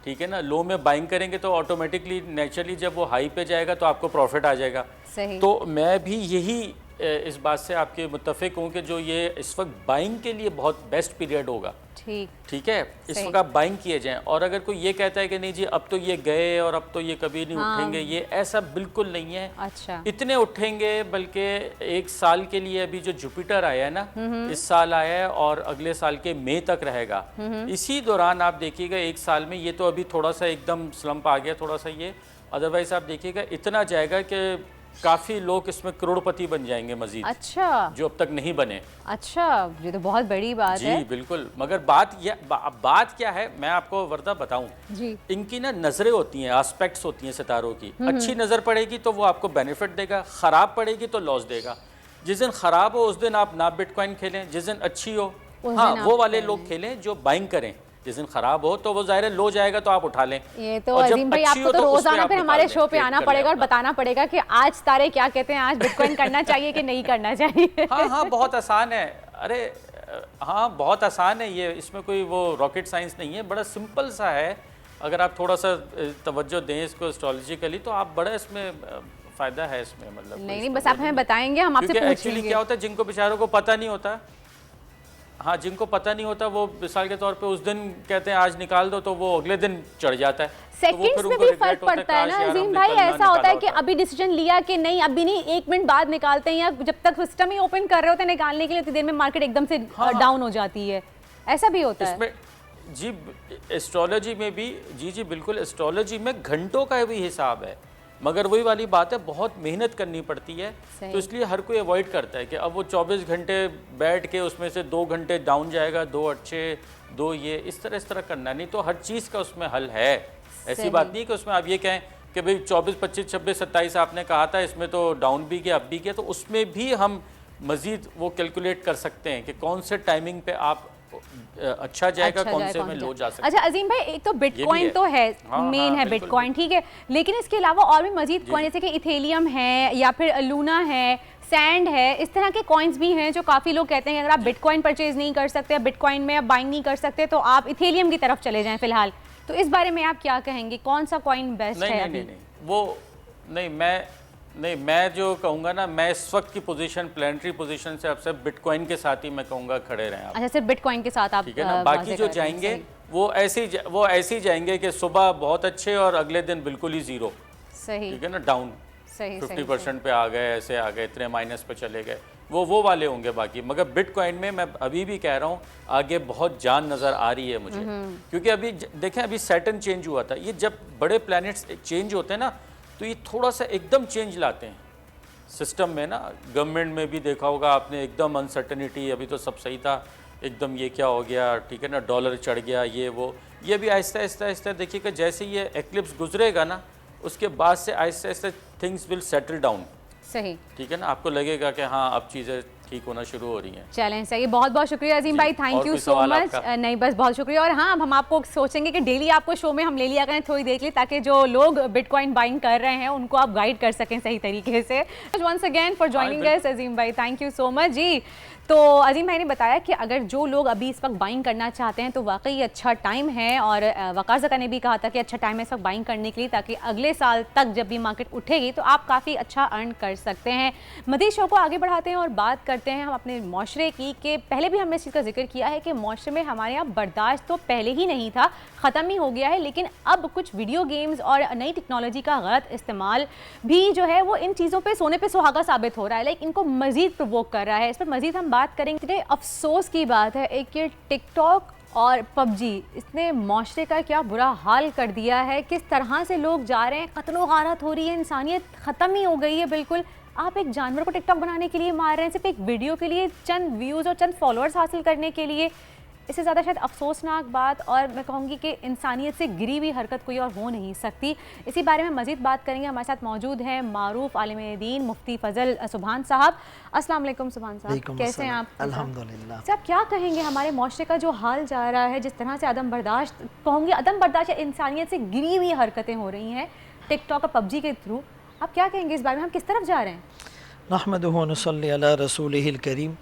[SPEAKER 6] ठीक है ना, लो में बाइंग करेंगे तो ऑटोमेटिकली नेचुरली जब वो हाई पे जाएगा तो आपको प्रॉफिट आ जाएगा।
[SPEAKER 3] सही।
[SPEAKER 6] तो मैं भी यही इस बात से आपके मुत्तफिक हूँ कि जो ये इस वक्त बाइंग के लिए बहुत बेस्ट पीरियड होगा। ठीक है, इस वक्त आप बाइंग किए जाएं। और अगर कोई ये कहता है कि नहीं जी अब तो ये गए और अब तो ये कभी नहीं उठेंगे, ये ऐसा बिल्कुल नहीं है।
[SPEAKER 3] अच्छा।
[SPEAKER 6] इतने उठेंगे, बल्कि 1 साल के लिए अभी जो जुपिटर आया है ना, इस साल आया है और अगले साल के मई तक रहेगा। इसी दौरान आप देखिएगा 1 साल में, ये तो अभी थोड़ा सा एकदम स्लम्प आ गया थोड़ा सा ये, अदरवाइज आप देखिएगा इतना जाएगा कि काफ़ी लोग इसमें करोड़पति बन जाएंगे मजीद।
[SPEAKER 3] अच्छा। जो
[SPEAKER 6] अब तक नहीं बने।
[SPEAKER 3] अच्छा, ये तो बहुत बड़ी बात है।
[SPEAKER 6] जी बिल्कुल, मगर बात क्या है, मैं आपको वर्दा बताऊं जी, इनकी ना नज़रें होती हैं, एस्पेक्ट्स होती हैं सितारों की। अच्छी नज़र पड़ेगी तो वो आपको बेनिफिट देगा, ख़राब पड़ेगी तो लॉस देगा। जिस दिन ख़राब हो उस दिन आप ना बिटकॉइन खेलें, जिस दिन अच्छी हो हाँ वो वाले लोग खेलें जो बाइंग करें। जिस दिन खराब हो तो वो ज़ाहिर है लो जाएगा तो आप उठा लें।
[SPEAKER 3] ये तो अजीम भाई आपको तो रोजाना फिर हमारे शो पे आना पड़ेगा और बताना पड़ेगा कि आज तारे क्या कहते हैं, आज बिटकॉइन करना चाहिए कि नहीं करना चाहिए।
[SPEAKER 6] हाँ बहुत आसान है, अरे हाँ बहुत आसान है ये, इसमें कोई वो रॉकेट साइंस नहीं है, बड़ा सिंपल सा है। अगर आप थोड़ा सा तवज्जो दें इसको एस्ट्रोलॉजिकली तो आप बड़ा इसमें फ़ायदा है इसमें, मतलब
[SPEAKER 3] नहीं बस आप हमें बताएंगे, हम आपसे पूछेंगे।
[SPEAKER 6] एक्चुअली क्या होता है, जिनको बेचारों को पता नहीं होता, हाँ जिनको पता नहीं होता वो मिसाल के तौर पे उस दिन कहते हैं आज निकाल दो तो वो अगले दिन चढ़ जाता है।
[SPEAKER 3] सेकंड्स में भी फर्क पड़ता है ना अजीम भाई, ऐसा होता है कि अभी डिसीजन लिया कि नहीं अभी नहीं, 1 मिनट बाद निकालते हैं, या जब तक सिस्टम ही ओपन कर रहे होते हैं निकालने के लिए उतनी देर में मार्केट एकदम से डाउन हो जाती है, ऐसा भी होता है।
[SPEAKER 6] जी एस्ट्रोलॉजी में भी, जी बिल्कुल, एस्ट्रोलॉजी में घंटों का भी हिसाब है, मगर वही वाली बात है बहुत मेहनत करनी पड़ती है, तो इसलिए हर कोई अवॉइड करता है कि अब वो 24 घंटे बैठ के उसमें से 2 घंटे डाउन जाएगा, 2 अच्छे 2 ये, इस तरह करना नहीं। तो हर चीज़ का उसमें हल है, ऐसी बात नहीं कि उसमें आप ये कहें कि भाई 24, 25, 26, 27 आपने कहा था इसमें तो डाउन भी गया अब भी गया, तो उसमें भी हम मज़ीद वो कैलकुलेट कर सकते हैं कि कौन से टाइमिंग पे आप अच्छा जाएगा, कौन से में लो जा सकता है।
[SPEAKER 3] अच्छा अजीम भाई, एक तो बिटकॉइन तो है, मेन है बिटकॉइन, ठीक है, लेकिन इसके अलावा और भी मजीद कॉइन जैसे कि इथेरियम है या फिर लूना है, सैंड है, इस तरह के कॉइन्स भी हैं जो काफ़ी लोग कहते हैं कि अगर आप बिटकॉइन परचेज नहीं कर सकते, बिटकॉइन में आप बाइंग नहीं कर सकते तो आप इथेरियम की तरफ चले जाएं फिलहाल। तो इस बारे में आप क्या कहेंगे, कौन सा कॉइन बेस्ट है?
[SPEAKER 6] नहीं, वो नहीं, मैं जो कहूँगा ना, मैं इस वक्त की पोजीशन, प्लानिटरी पोजीशन से आपसे बिटकॉइन के साथ ही मैं कहूँगा खड़े रहें आप।
[SPEAKER 3] अच्छा सिर्फ बिटकॉइन के साथ आप,
[SPEAKER 6] ठीक है ना, बाकी जो जाएंगे वो ऐसे ही जाएंगे कि सुबह बहुत अच्छे और अगले दिन बिल्कुल ही जीरो।
[SPEAKER 3] सही,
[SPEAKER 6] ठीक है ना, डाउन 50% पे आ गए, ऐसे आ गए, इतने माइनस पे चले गए, वो वाले होंगे बाकी। मगर बिटकॉइन में मैं अभी भी कह रहा हूँ आगे बहुत जान नज़र आ रही है मुझे, क्योंकि अभी देखें अभी सैटर्न चेंज हुआ था, ये जब बड़े प्लैनेट्स चेंज होते हैं ना तो ये थोड़ा सा एकदम चेंज लाते हैं सिस्टम में ना। गवर्नमेंट में भी देखा होगा आपने, एकदम अनसर्टनिटी, अभी तो सब सही था, एकदम ये क्या हो गया, ठीक है ना, डॉलर चढ़ गया, ये वो, ये भी आहिस्ता आहिस्ता देखिएगा जैसे ये एक्लिप्स गुजरेगा ना उसके बाद से Aahista Aahista things will settle down.
[SPEAKER 3] सही,
[SPEAKER 6] ठीक है ना, आपको लगेगा कि हाँ अब चीज़ें ठीक होना शुरू हो रही हैं।
[SPEAKER 3] चलें सही, बहुत बहुत शुक्रिया अजीम भाई, थैंक यू सो मच। नहीं बस बहुत शुक्रिया, और हाँ अब हम आपको सोचेंगे कि डेली आपको शो में हम ले लिया करें थोड़ी देर के लिए, ताकि जो लोग बिटकॉइन बाइंग कर रहे हैं उनको आप गाइड कर सकें सही तरीके से। Once again for joining us Azeem भाई, थैंक यू सो मच जी। तो अजीम भाई ने बताया कि अगर जो लोग अभी इस वक्त बाइंग करना चाहते हैं तो वाकई अच्छा टाइम है, और वकार ज़का ने भी कहा था कि अच्छा टाइम है इस वक्त बाइंग करने के लिए, ताकि अगले साल तक जब भी मार्केट उठेगी तो आप काफ़ी अच्छा अर्न कर सकते हैं। मज़ीद शो को आगे बढ़ाते हैं और बात करते हैं हम अपने माशरे की, कि पहले भी हमने इस चीज़ का जिक्र किया है कि माशरे में हमारे यहाँ बर्दाश्त तो पहले ही नहीं था, ख़त्म ही हो गया है, लेकिन अब कुछ वीडियो गेम्स और नई टेक्नोलॉजी का गलत इस्तेमाल भी जो है वो इन चीज़ों पे सोने पे सुहागा साबित हो रहा है, लाइक इनको मज़ीद प्रोवोक कर रहा है। इस पर मज़ीद हम बात करेंगे। अफसोस की बात है एक ये टिकटॉक और पबजी, इसने माशरे का क्या बुरा हाल कर दिया है, किस तरह से लोग जा रहे हैं, कत्लो गारत हो रही है, इंसानियत ख़त्म ही हो गई है बिल्कुल। आप एक जानवर को टिकटॉक बनाने के लिए मार रहे हैं, सिर्फ एक वीडियो के लिए, चंद व्यूज़ और चंद फॉलोअर्स हासिल करने के लिए। इससे ज़्यादा शायद अफसोसनाक बात, और मैं कहूँगी कि इंसानियत से गिरी हुई हरकत कोई और हो नहीं सकती। इसी बारे में मज़ीद बात करेंगे। हमारे साथ मौजूद हैं मारूफ आलिम दीन मुफ्ती फ़ज़ल सुभान साहब। अस्सलाम वालेकुम सुभान साहब, कैसे हैं आप?
[SPEAKER 7] अल्हम्दुलिल्लाह।
[SPEAKER 3] साहब क्या कहेंगे हमारे माशरे का जो हाल जा रहा है, जिस तरह से अदम बर्दाश्त, कहूँगी अदम बर्दाश्त या इंसानियत से गिरी हुई हरकतें हो रही हैं टिकटॉक और पबजी के थ्रू, आप क्या कहेंगे इस बारे में? हम किस तरफ जा रहे हैं?
[SPEAKER 7] नहमदुहु व नसल्ली अला रसूलिहिल करीम।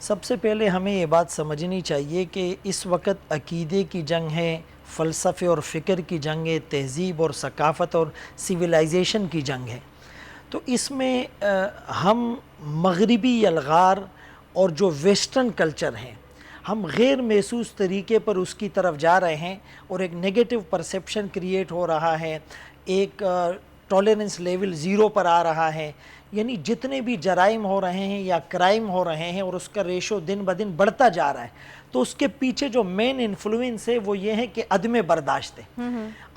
[SPEAKER 7] सबसे पहले हमें ये बात समझनी चाहिए कि इस वक्त अकीदे की जंग है, फ़लसफ़े और फ़िक्र की जंग है, तहज़ीब और सकाफ़त और सिविलाइजेशन की जंग है। तो इसमें हम मगरिबी अलगार और जो वेस्टर्न कल्चर हैं, हम गैर महसूस तरीके पर उसकी तरफ जा रहे हैं और एक नेगेटिव परसेप्शन क्रिएट हो रहा है, एक टॉलरेंस लेवल ज़ीरो पर आ रहा है। यानी जितने भी जराइम हो रहे हैं या क्राइम हो रहे हैं और उसका रेशो दिन ब दिन बढ़ता जा रहा है, तो उसके पीछे जो मेन इन्फ्लुएंस है वो ये है कि अदम बर्दाश्त है।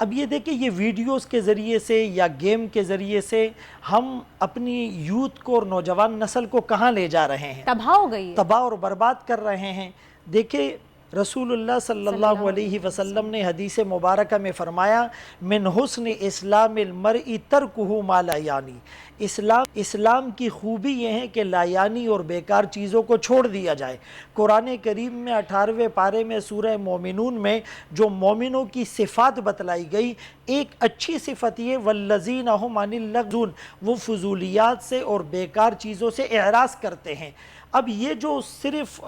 [SPEAKER 7] अब ये देखिए, ये वीडियोस के ज़रिए से या गेम के ज़रिए से हम अपनी यूथ को और नौजवान नस्ल को कहाँ ले जा रहे हैं?
[SPEAKER 3] तबाह हो गई है,
[SPEAKER 7] तबाह और बर्बाद कर रहे हैं। देखिए रसूलुल्लाह सल्लल्लाहु अलैहि वसल्लम ने हदीस मुबारका में फरमाया, मिन हुस्न इस्लामिल मर्इ तर्कुहु मा ला यानी। इस्लाम की खूबी यह है कि लायानी और बेकार चीज़ों को छोड़ दिया जाए। कुरान करीम में 18वें पारे में सूरह मोमिनून में जो मोमिनों की सिफ़ात बतलाई गई, एक अच्छी सिफ़त ये वल्लज़ीना हुम अनिल लग़्ज़ून, वो फजूलियात से और बेकार चीज़ों से एराज़ करते हैं। अब ये जो सिर्फ़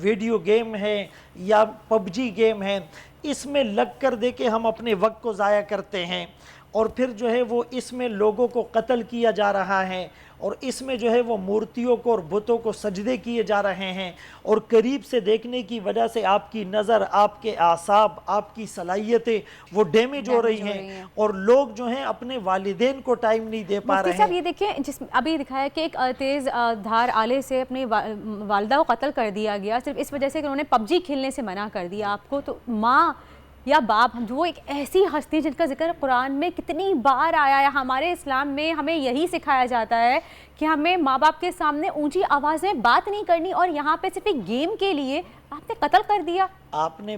[SPEAKER 7] वीडियो गेम है या पबजी गेम है, इसमें लग कर दे के हम अपने वक्त को ज़ाया करते हैं, और फिर जो है वो इसमें लोगों को कत्ल किया जा रहा है, और इसमें जो है वो मूर्तियों को और बुतों को सजदे किए जा रहे हैं, और करीब से देखने की वजह से आपकी नज़र, आपके आसाब, आपकी सलाहियतें वो डैमेज हो रही हैं, और लोग जो हैं अपने वालिदैन को टाइम नहीं दे पा रहे हैं।
[SPEAKER 3] ये देखिए, जिस अभी दिखाया कि एक तेज़ धार आले से अपने वालिदा को कत्ल कर दिया गया सिर्फ इस वजह से कि उन्होंने पबजी खेलने से मना कर दिया आपको। तो माँ या बाप, हम वो एक ऐसी हस्ती जिनका जिक्र कुरान में कितनी बार आया है, हमारे इस्लाम में हमें यही सिखाया जाता है कि हमें माँ बाप के सामने ऊंची आवाज़ में बात नहीं करनी, और यहाँ पे सिर्फ एक गेम के लिए आपने कत्ल कर दिया।
[SPEAKER 7] आपने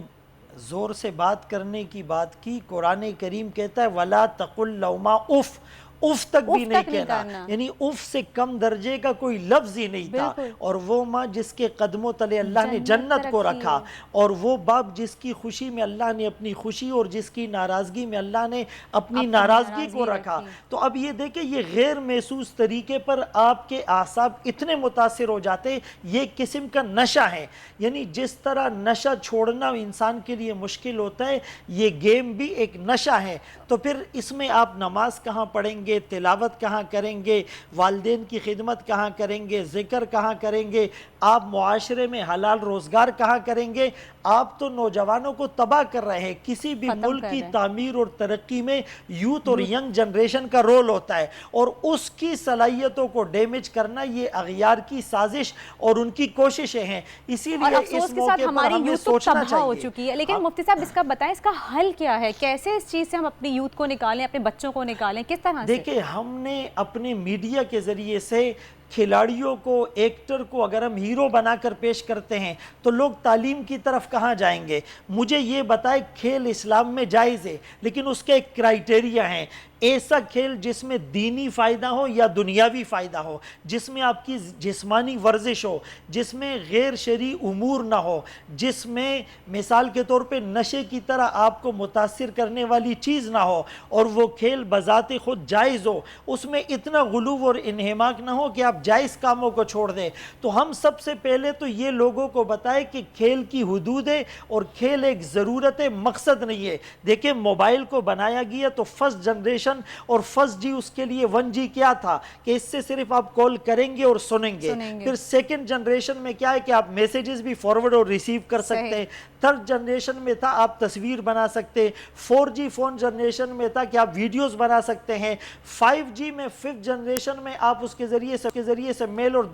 [SPEAKER 7] ज़ोर से बात करने की बात की, कुरान करीम कहता है वला तकुल लहुमा उफ़, उफ तक भी नहीं कहना, यानी उफ से कम दर्जे का कोई लफ्ज ही नहीं था। और वो माँ जिसके कदमों तले अल्लाह ने जन्नत को रखा, और वो बाप जिसकी खुशी में अल्लाह ने अपनी खुशी और जिसकी नाराज़गी में अल्लाह ने अपनी नाराज़गी को रखा। तो अब ये देखें, ये गैर महसूस तरीके पर आपके आसाब इतने मुतासिर हो जाते, ये किस्म का नशा है। यानी जिस तरह नशा छोड़ना इंसान के लिए मुश्किल होता है, ये गेम भी एक नशा है। तो फिर इसमें आप नमाज कहाँ पढ़ेंगे, तिलावत कहाँ करेंगे, वालिदैन की खिदमत कहाँ करेंगे, ज़िक्र कहाँ करेंगे, आप मुआशरे में हलाल रोज़गार कहाँ करेंगे? आप तो नौजवानों को तबाह कर रहे हैं। किसी भी मुल्क की तामीर और तरक्की में यूथ और यंग जनरेशन का रोल होता है, और उसकी सलाहियतों को डैमेज करना ये अगयार की साजिश और उनकी कोशिशें हैं। इसीलिए इस मौके पर हमें सोचना चाहिए।
[SPEAKER 3] हो चुकी है। लेकिन मुफ्ती साहब, इसका बताएं, इसका हल क्या है? कैसे इस चीज़ से हम अपनी यूथ को निकालें, अपने बच्चों को निकालें, किस तरह से?
[SPEAKER 7] देखिए, हमने अपने मीडिया के ज़रिए से खिलाड़ियों को, एक्टर को अगर हम हीरो बनाकर पेश करते हैं तो लोग तालीम की तरफ कहाँ जाएंगे? मुझे ये बताए, खेल इस्लाम में जायज़ है, लेकिन उसके एक क्राइटेरिया हैं। ऐसा खेल जिसमें दीनी फ़ायदा हो या दुनियावी फ़ायदा हो, जिसमें आपकी जिस्मानी वर्जिश हो, जिसमें गैर शरई उमूर ना हो, जिसमें मिसाल के तौर पे नशे की तरह आपको मुतासिर करने वाली चीज़ ना हो, और वो खेल बज़ाते खुद जायज़ हो, उसमें इतना गुलूव और इन्हमाक ना हो कि आप आप जायज़ कामों को छोड़ दें। तो हम सबसे पहले तो ये लोगों को बताएं कि खेल की हुदूद है और खेल एक ज़रूरत है, मकसद नहीं है। देखिए मोबाइल को बनाया गया तो फर्स्ट जनरेशन और फर्स्ट जी उसके लिए 1G क्या था कि इससे सिर्फ आप कॉल करेंगे और सुनेंगे। फिर सेकंड जनरेशन में क्या है कि आप मैसेजेस भी फॉरवर्ड और रिसीव कर सकते हैं। थर्ड जनरेशन में था आप तस्वीर बना सकते हैं। 4G फोन जनरेशन में था कि आप वीडियोस बना सकते हैं। 5G में फिफ्थ जनरेशन में आप उसके जरिए से मेल और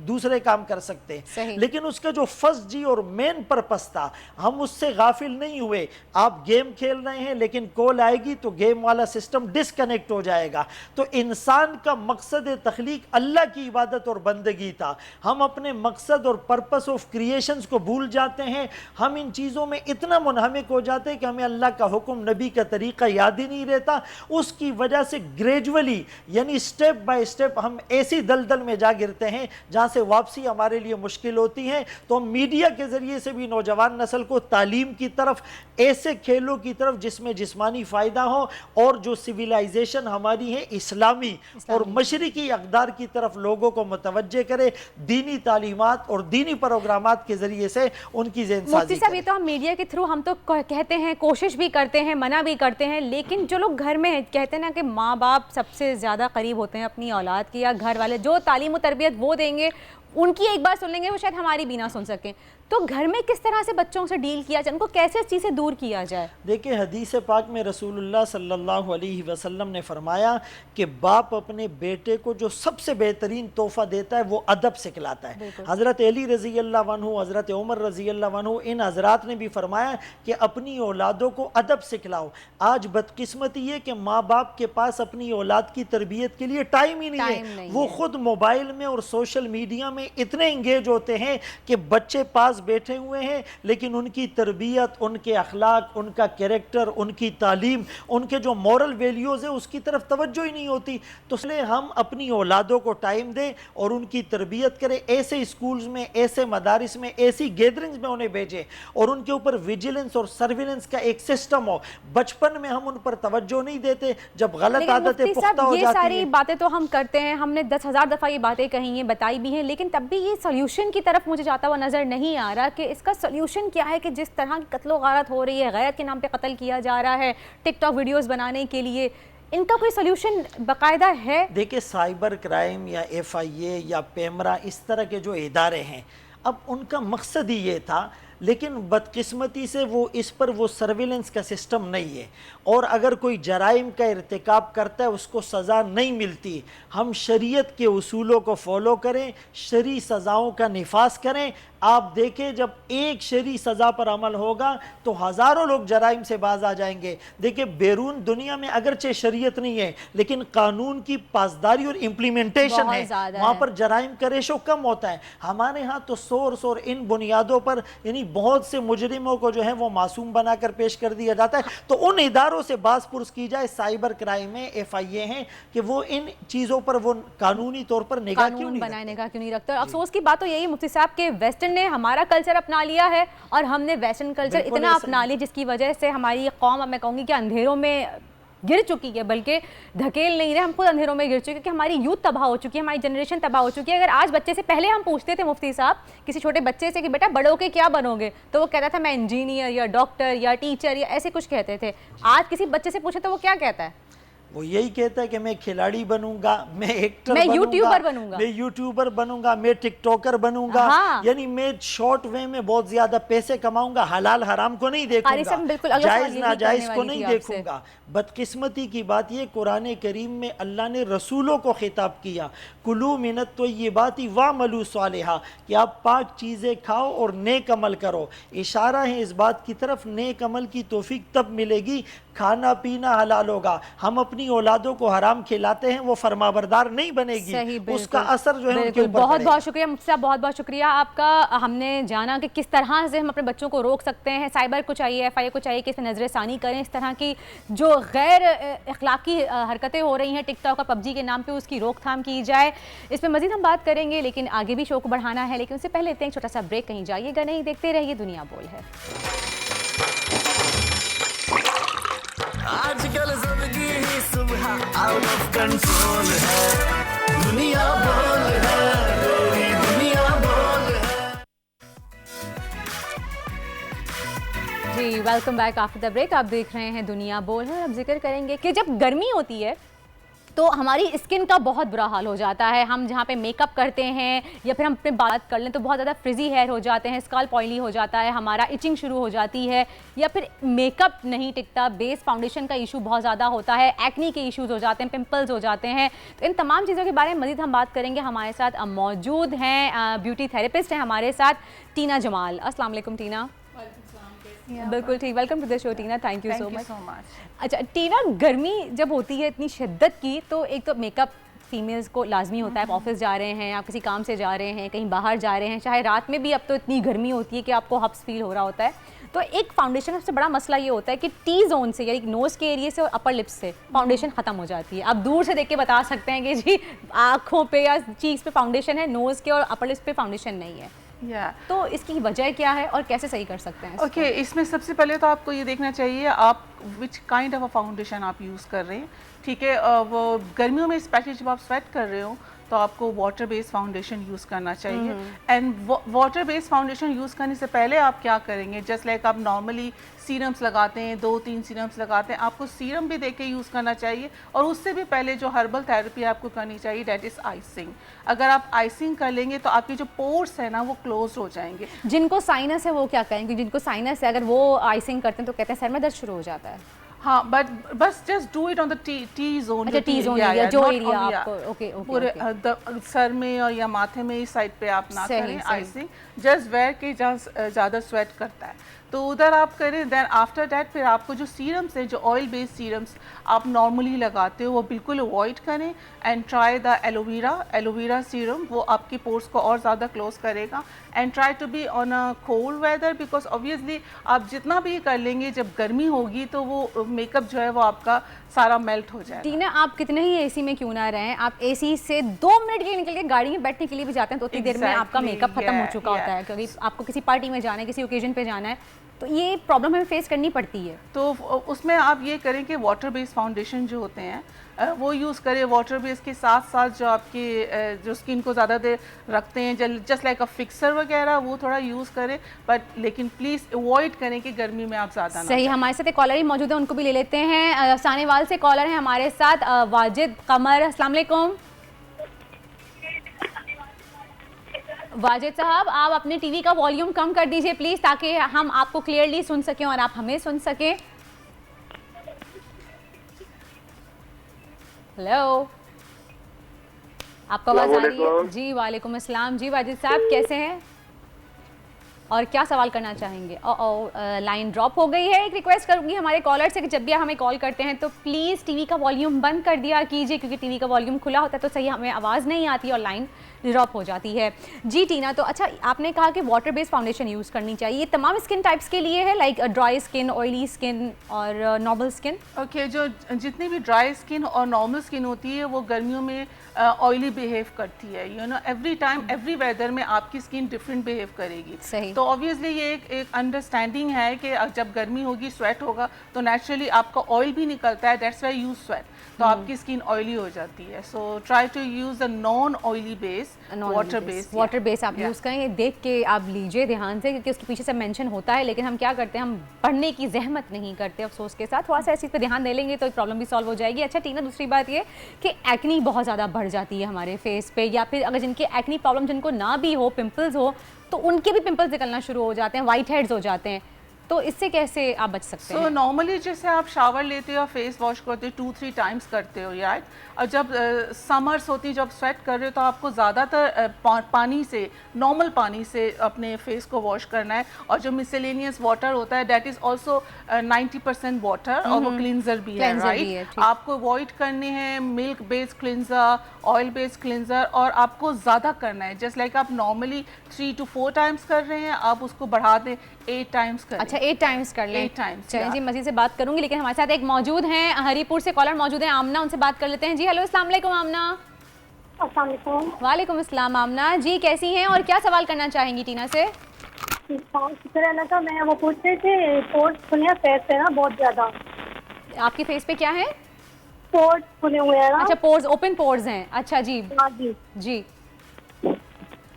[SPEAKER 7] दूसरे काम कर सकते हैं। लेकिन उसका जो फर्स्ट जी और मेन पर्पस था हम उससे गाफिल नहीं हुए। आप गेम खेल रहे हैं लेकिन कॉल आएगी तो गेम वाला सिस्टम डिस्कनेक्ट हो जाएगा। तो इंसान का मकसद तख्लीक अल्लाह की इबादत और बंदगी था। हम अपने मकसद और पर्पस ऑफ क्रिएशंस को भूल जाते हैं। हम इन चीज़ों में इतना मुनहमिक हो जाते हैं कि हमें अल्लाह का हुक्म, नबी का तरीका याद ही नहीं रहता। उसकी वजह से ग्रेजुअली यानी स्टेप बाय स्टेप हम ऐसी दलदल में जा गिरते हैं जहां से वापसी हमारे लिए मुश्किल होती है। तो हम मीडिया के जरिए से भी नौजवान नस्ल को तालीम की तरफ, ऐसे खेलों की तरफ जिसमें जिस्मानी फ़ायदा हो और जो सिविलाइजेशन हमारी है इस्लामी और मशरिकी अक़दार की तरफ लोगों को मुतवज्जे करे, दीनी तालीमात और दीनी प्रोग्रामात के जरिए से उनकी ज़हनसाज़ी करे।
[SPEAKER 3] तो हम मीडिया के थ्रू हम तो कहते हैं, कोशिश भी करते हैं, मना भी करते हैं, लेकिन जो लोग घर में कहते हैं ना कि माँ बाप सबसे ज़्यादा करीब होते हैं अपनी औलाद की, या घर वाले जो तालीम और तरबियत वो देंगे उनकी एक बार सुन लेंगे, वो शायद हमारी भी ना सुन सकें। तो घर में किस तरह से बच्चों से डील किया जाए, उनको कैसे इस चीज़ से दूर किया जाए?
[SPEAKER 7] देखिए हदीस पाक में रसूलुल्लाह सल्लल्लाहु अलैहि वसल्लम ने फरमाया कि बाप अपने बेटे को जो सबसे बेहतरीन तोहफा देता है वो अदब सिखलाता है। हज़रत अली रज़ी अल्लाह अन्हु, हज़रत उमर रज़ी अल्लाह अन्हु, इन हज़रात ने भी फरमाया कि अपनी औलादों को अदब सिखलाओ। आज बदकिस्मती है कि माँ बाप के पास अपनी औलाद की तरबियत के लिए टाइम ही नहीं है। वो खुद मोबाइल में और सोशल मीडिया में इतने इंगेज होते हैं कि बच्चे पास बैठे हुए हैं लेकिन उनकी तरबियत, उनके अखलाक, उनका कैरेक्टर, उनकी तालीम, उनके जो मॉरल वैल्यूज़ है उसकी तरफ तवज्जो ही नहीं होती। तो इसलिए हम अपनी औलादों को टाइम दें और उनकी तरबियत करें। ऐसे स्कूल्स में, ऐसे मदारिस में, ऐसी गैदरिंग्स में उन्हें भेजें और उनके ऊपर विजिलेंस और सर्विलेंस का एक सिस्टम हो। बचपन में हम उन पर तवज्जो नहीं देते, जब गलत आदतें पुख्ता हो जाती हैं।
[SPEAKER 3] ये सारी बातें तो हम करते हैं, हमने 10,000 दफ़ा ये बातें कही हैं, बताई भी हैं, लेकिन तब भी ये सोल्यूशन की तरफ मुझे जाता हुआ नज़र नहीं आ रहा कि इसका सोल्यूशन क्या है। कि जिस तरह की कत्लो गारत हो रही है, गैरत के नाम पे कत्ल किया जा रहा है टिकटॉक वीडियोस बनाने के लिए, इनका कोई सोल्यूशन बाकायदा है? देखिए
[SPEAKER 7] साइबर क्राइम या FIA या पेमरा इस तरह के जो इदारे हैं, अब उनका मकसद ही ये था, लेकिन बदकिस्मती से वो इस पर वो सर्विलेंस का सिस्टम नहीं है और अगर कोई जराइम का इर्तिकाब करता है उसको सज़ा नहीं मिलती। हम शरीयत के उसूलों को फॉलो करें, शरी सज़ाओं का निफाज करें। आप देखें जब एक शरी सज़ा पर अमल होगा तो हज़ारों लोग जराइम से बाज आ जाएंगे। देखिए बैरून दुनिया में अगरचे शरीयत नहीं है लेकिन कानून की पासदारी और इम्प्लीमेंटेशन है, वहाँ पर जराइम का रेशो कम होता है। हमारे यहाँ तो सोर्स और इन बुनियादों पर यानी बहुत से मुजरिमों को जो है वो मासूम बनाकर पेश कर दिया जाता है। तो उन इदारों से बासपुरस की जाए, साइबर क्राइम है, FIA हैं, कि वो इन चीज़ों पर वो कानूनी तौर पर निगाह क्यों नहीं
[SPEAKER 3] रखते। अफसोस की बात तो यही मुफ्ती साहब के वेस्टर्न ने हमारा कल्चर अपना लिया है और हमने वेस्टर्न कल्चर इतना अपना लिया जिसकी वजह से हमारी कौम, मैं कहूँगी कि अंधेरों में गिर चुकी है, बल्कि धकेल नहीं रहे, हम खुद अंधेरों में गिर चुके हैं कि हमारी यूथ तबाह हो चुकी है, हमारी जनरेशन तबाह हो चुकी है। अगर आज बच्चे से, पहले हम पूछते थे मुफ्ती साहब किसी छोटे बच्चे से कि बेटा बड़ों के क्या बनोगे, तो वो कहता था मैं इंजीनियर या डॉक्टर या टीचर या ऐसे कुछ कहते थे। आज किसी बच्चे से पूछे तो वो क्या कहता है?
[SPEAKER 7] वो यही कहता है कि मैं खिलाड़ी बनूंगा, मैं एक्टर
[SPEAKER 3] बनूंगा, मैं
[SPEAKER 7] यूट्यूबर बनूंगा, मैं टिकटॉकर बनूंगा। हाँ। यानी मैं शॉर्ट वे में बहुत ज्यादा पैसे कमाऊंगा, हलाल हराम को नहीं देखूंगा, जायज नाजायज को नहीं देखूंगा। बदकिस्मती की बात ये, कुरान करीम में अल्लाह ने रसूलों को खिताब किया, कुलू मिनत तय्यिबाति वअमलू सालिहा, कि आप पाक चीज़ें खाओ और नेक अमल करो। इशारा है इस बात की तरफ, नेक अमल की तौफीक तब मिलेगी खाना पीना हलाल होगा। हम अपनी औलादों को हराम खिलाते हैं, वो फरमाबरदार नहीं बनेगी, उसका असर जो है उनके ऊपर
[SPEAKER 3] बहुत बहुत शुक्रिया मुफ्ती साहब, बहुत बहुत शुक्रिया आपका। हमने जाना कि किस तरह से हम अपने बच्चों को रोक सकते हैं। साइबर को चाहिए, FIA को चाहिए कि इसमें नजरसानी करें, इस तरह की जो गैर अखलाकी हरकतें हो रही हैं टिकटॉक और PUBG के नाम पे, उसकी रोकथाम की जाए। इस पर मजीद हम बात करेंगे, लेकिन आगे भी शो को बढ़ाना है, लेकिन उससे पहले लेते हैं छोटा सा ब्रेक। कहीं जाइएगा नहीं, देखते रहिए दुनिया बोल है।
[SPEAKER 2] आजकल जिंदगी ही सुबह आउट ऑफ कंट्रोल है। दुनिया बोल है, तेरी दुनिया बोल है।
[SPEAKER 3] जी welcome back after the break. आप देख रहे हैं दुनिया बोल है। अब जिक्र करेंगे कि जब गर्मी होती है तो हमारी स्किन का बहुत बुरा हाल हो जाता है। हम जहाँ पे मेकअप करते हैं या फिर हम अपने बात कर लें तो बहुत ज़्यादा फ्रिजी हेयर हो जाते हैं, स्कैल्प ऑयली हो जाता है, हमारा इचिंग शुरू हो जाती है, या फिर मेकअप नहीं टिकता, बेस फाउंडेशन का इशू बहुत ज़्यादा होता है, एक्नी के इश्यूज हो जाते हैं, पिंपल्स हो जाते हैं। तो इन तमाम चीज़ों के बारे में मज़ीद हम बात करेंगे। हमारे साथ मौजूद हैं ब्यूटी थेरेपिस्ट हैं हमारे साथ टीना जमाल। अस्सलाम वालेकुम टीना। बिल्कुल ठीक। Welcome to the show Tina, thank you so much. अच्छा टीना, गर्मी जब होती है इतनी शिद्दत की तो एक तो मेकअप फीमेल्स को लाजमी होता है। आप ऑफिस जा रहे हैं, आप किसी काम से जा रहे हैं, कहीं बाहर जा रहे हैं, चाहे रात में भी अब तो इतनी गर्मी होती है कि आपको हब्स फील हो रहा होता है। तो एक फाउंडेशन सबसे बड़ा मसला ये होता है कि टी जोन से यानी नोज़ के एरिया से और अपर लिप्स से फाउंडेशन ख़त्म हो जाती है। आप दूर से देख के बता सकते हैं कि जी आँखों पे या चीक्स पे फाउंडेशन है, नोज़ के और अपर लिप्स पे फाउंडेशन नहीं है। तो इसकी वजह क्या है और कैसे सही कर सकते हैं?
[SPEAKER 8] ओके, इसमें सबसे पहले तो आपको ये देखना चाहिए आप which kind of a foundation आप यूज़ कर रहे हैं। ठीक है, वो गर्मियों में स्पेशली जब आप स्वेट कर रहे हो तो आपको वाटर बेस्ड फाउंडेशन यूज़ करना चाहिए। And water based foundation use करने से पहले आप क्या करेंगे, जस्ट लाइक आप नॉर्मली सीरम्स लगाते हैं, 2-3 सीरम्स लगाते हैं, आपको सीरम भी देके यूज़ करना चाहिए। और उससे भी पहले जो हर्बल थेरेपी आपको करनी चाहिए दैट इज़ आइसिंग। अगर आप आइसिंग कर लेंगे तो आपके जो पोर्स है ना वो क्लोज हो जाएंगे।
[SPEAKER 3] जिनको साइनस है वो क्या करेंगे? जिनको साइनस है अगर वो आइसिंग करते हैं तो कहते हैं सर में दर्द शुरू हो जाता है।
[SPEAKER 8] हाँ, बस just do it on the T zone.
[SPEAKER 3] अच्छा, टी जोन एरिया, जो एरिया आपको ओके
[SPEAKER 8] पूरे सर में और या माथे में इस साइड पे आप ना करें आइसिंग, जस्ट वेयर के जहाँ ज़्यादा स्वेट करता है तो उधर आप करें। देन आफ्टर दैट फिर आपको जो सीरम्स है, जो ऑयल बेस्ड सीरम्स आप नॉर्मली लगाते हो वो बिल्कुल अवॉइड करें and try the aloe vera serum. वो आपके पोर्स को और ज़्यादा क्लोज करेगा। And try to be on a cold weather because obviously आप जितना भी कर लेंगे जब गर्मी होगी तो वो मेकअप जो है वो आपका सारा मेल्ट हो जाएगा।
[SPEAKER 3] टीना, आप कितने ही एसी में क्यों ना रहें, आप एसी से 2 मिनट के लिए निकल के गाड़ी में बैठने के लिए भी जाते हैं तो उतनी देर में आपका मेकअप खत्म हो चुका होता है, क्योंकि आपको किसी पार्टी में जाना है, किसी ओकेजन पे जाना है, तो ये प्रॉब्लम हमें फेस करनी पड़ती है।
[SPEAKER 8] तो उसमें आप ये करें कि वाटर बेस्ड फाउंडेशन जो होते हैं वो यूज़ करें। वाटर बेस के साथ साथ जो आपकी जो स्किन को ज़्यादा देर रखते हैं जस्ट लाइक अ फिक्सर वगैरह वो थोड़ा यूज़ करें, बट लेकिन प्लीज़ अवॉइड करें कि गर्मी में आप ज़्यादा ना।
[SPEAKER 3] सही। हमारे साथ एक कॉलर ही मौजूद है, उनको भी ले लेते हैं। सानेवाल से कॉलर है हमारे साथ वाजिद कमर। अस्सलाम वालेकुम वाजिद साहब, आप अपने टीवी का वॉल्यूम कम कर दीजिए प्लीज़ ताकि हम आपको क्लियरली सुन सकें और आप हमें सुन सकें। हेलो, आपका आवाज़ आ रही है? जी वालेकुम अस्सलाम। जी वाजिद साहब कैसे हैं और क्या सवाल करना चाहेंगे? लाइन ड्रॉप हो गई है। एक रिक्वेस्ट करूंगी हमारे कॉलर से कि जब भी हमें कॉल करते हैं तो प्लीज़ टीवी का वॉल्यूम बंद कर दिया कीजिए, क्योंकि टीवी का वॉल्यूम खुला होता है तो सही हमें आवाज़ नहीं आती और लाइन ड्रॉप हो जाती है। जी टीना, तो अच्छा आपने कहा कि वाटर बेस्ड फाउंडेशन यूज़ करनी चाहिए, तमाम स्किन टाइप्स के लिए है, like dry skin, oily skin और नॉर्मल स्किन?
[SPEAKER 8] ओके, जो जितनी भी ड्राई स्किन और नॉर्मल स्किन होती है वो गर्मियों में ऑयली बिहेव करती है। You know every time every weather में आपकी स्किन डिफरेंट बिहेव करेगी।
[SPEAKER 3] सही।
[SPEAKER 8] तो ऑब्वियसली ये एक अंडरस्टैंडिंग है कि जब गर्मी होगी स्वेट होगा तो नेचुरली आपका ऑयल भी निकलता है, दैट्स व्हाई यू स्वेट, तो आपकी स्किन ऑयली हो जाती है। So try to use a non oily base,
[SPEAKER 3] water base आप यूज़ करें। ये देख के आप लीजिए ध्यान से, क्योंकि उसके पीछे से मेंशन होता है, लेकिन हम क्या करते हैं, हम पढ़ने की जहमत नहीं करते अफसोस के साथ। थोड़ा सा इस चीज़ पे ध्यान दे लेंगे तो प्रॉब्लम भी सॉल्व हो जाएगी। अच्छा टीना, दूसरी बात ये कि एक्नी बहुत ज़्यादा बढ़ जाती है हमारे फेस पे, या फिर अगर जिनके एक्नी प्रॉब्लम जिनको ना भी हो, पिंपल्स हो, तो उनके भी पिंपल्स निकलना शुरू हो जाते हैं, वाइट हेड्स हो जाते हैं, तो इससे कैसे आप बच सकते हैं?
[SPEAKER 8] नॉर्मली जैसे आप शावर लेते हो, फेस वॉश करते हो, 2-3 टाइम्स करते हो राइट, और जब समर्स होती है, जब स्वेट कर रहे हो तो आपको ज़्यादातर पानी से, नॉर्मल पानी से अपने फेस को वॉश करना है। और जो मिसलेनियस वाटर होता है दैट इज़ ऑल्सो 90% वाटर और वो क्लिनजर भी है राइट। आपको अवॉइड करने हैं milk based cleanser, oil based cleanser, और आपको ज़्यादा करना है। जस्ट लाइक आप नॉर्मली 3 to 4 टाइम्स कर रहे हैं, आप उसको बढ़ा दें 8 टाइम्स करें।
[SPEAKER 3] अच्छा 8 टाइम्स कर लें।
[SPEAKER 8] 8 टाइम्स।
[SPEAKER 3] चलिए जी, मज़ीद से बात करूंगी, लेकिन हमारे साथ एक मौजूद हैं हरीपुर से कॉलर मौजूद हैं, आमना, उनसे बात कर लेते हैं। जी हेलो, अस्सलाम वालेकुम आमना।
[SPEAKER 9] अस्सलाम वालेकुम।
[SPEAKER 3] वालेकुम अस्सलाम आमना जी, कैसी हैं और क्या सवाल करना चाहेंगी टीना से?
[SPEAKER 9] शुक्र अल्लाह का। मैं वो पूछ रही थी, पोर्स खुले फेस पे ना बहुत ज़्यादा।
[SPEAKER 3] आपके फेस पे क्या है?
[SPEAKER 9] पोर्स खुले हुए हैं ना।
[SPEAKER 3] अच्छा, पोर्स, ओपन पोर्स हैं। अच्छा जी
[SPEAKER 9] हाँ जी।
[SPEAKER 3] जी,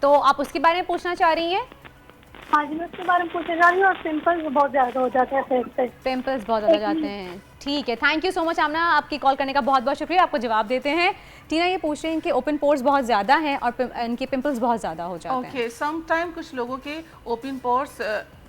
[SPEAKER 3] तो आप उसके बारे में पूछना चाह रही हैं?
[SPEAKER 9] हाँ जी, मैं उसके बारे में पूछना चाह रही हूँ। और पिंपल्स बहुत ज्यादा हो जाते हैं फेस पे।
[SPEAKER 3] पिंपल्स बहुत ज़्यादा जाते हैं। ठीक है, थैंक यू सो मच आमना, आपकी कॉल करने का बहुत बहुत शुक्रिया। आपको जवाब देते हैं। टीना ये पूछ रही हैं कि ओपन पोर्स बहुत ज़्यादा हैं और इनके पिंपल्स बहुत ज़्यादा हो जाते हैं।
[SPEAKER 8] ओके, सम टाइम कुछ लोगों के ओपन पोर्स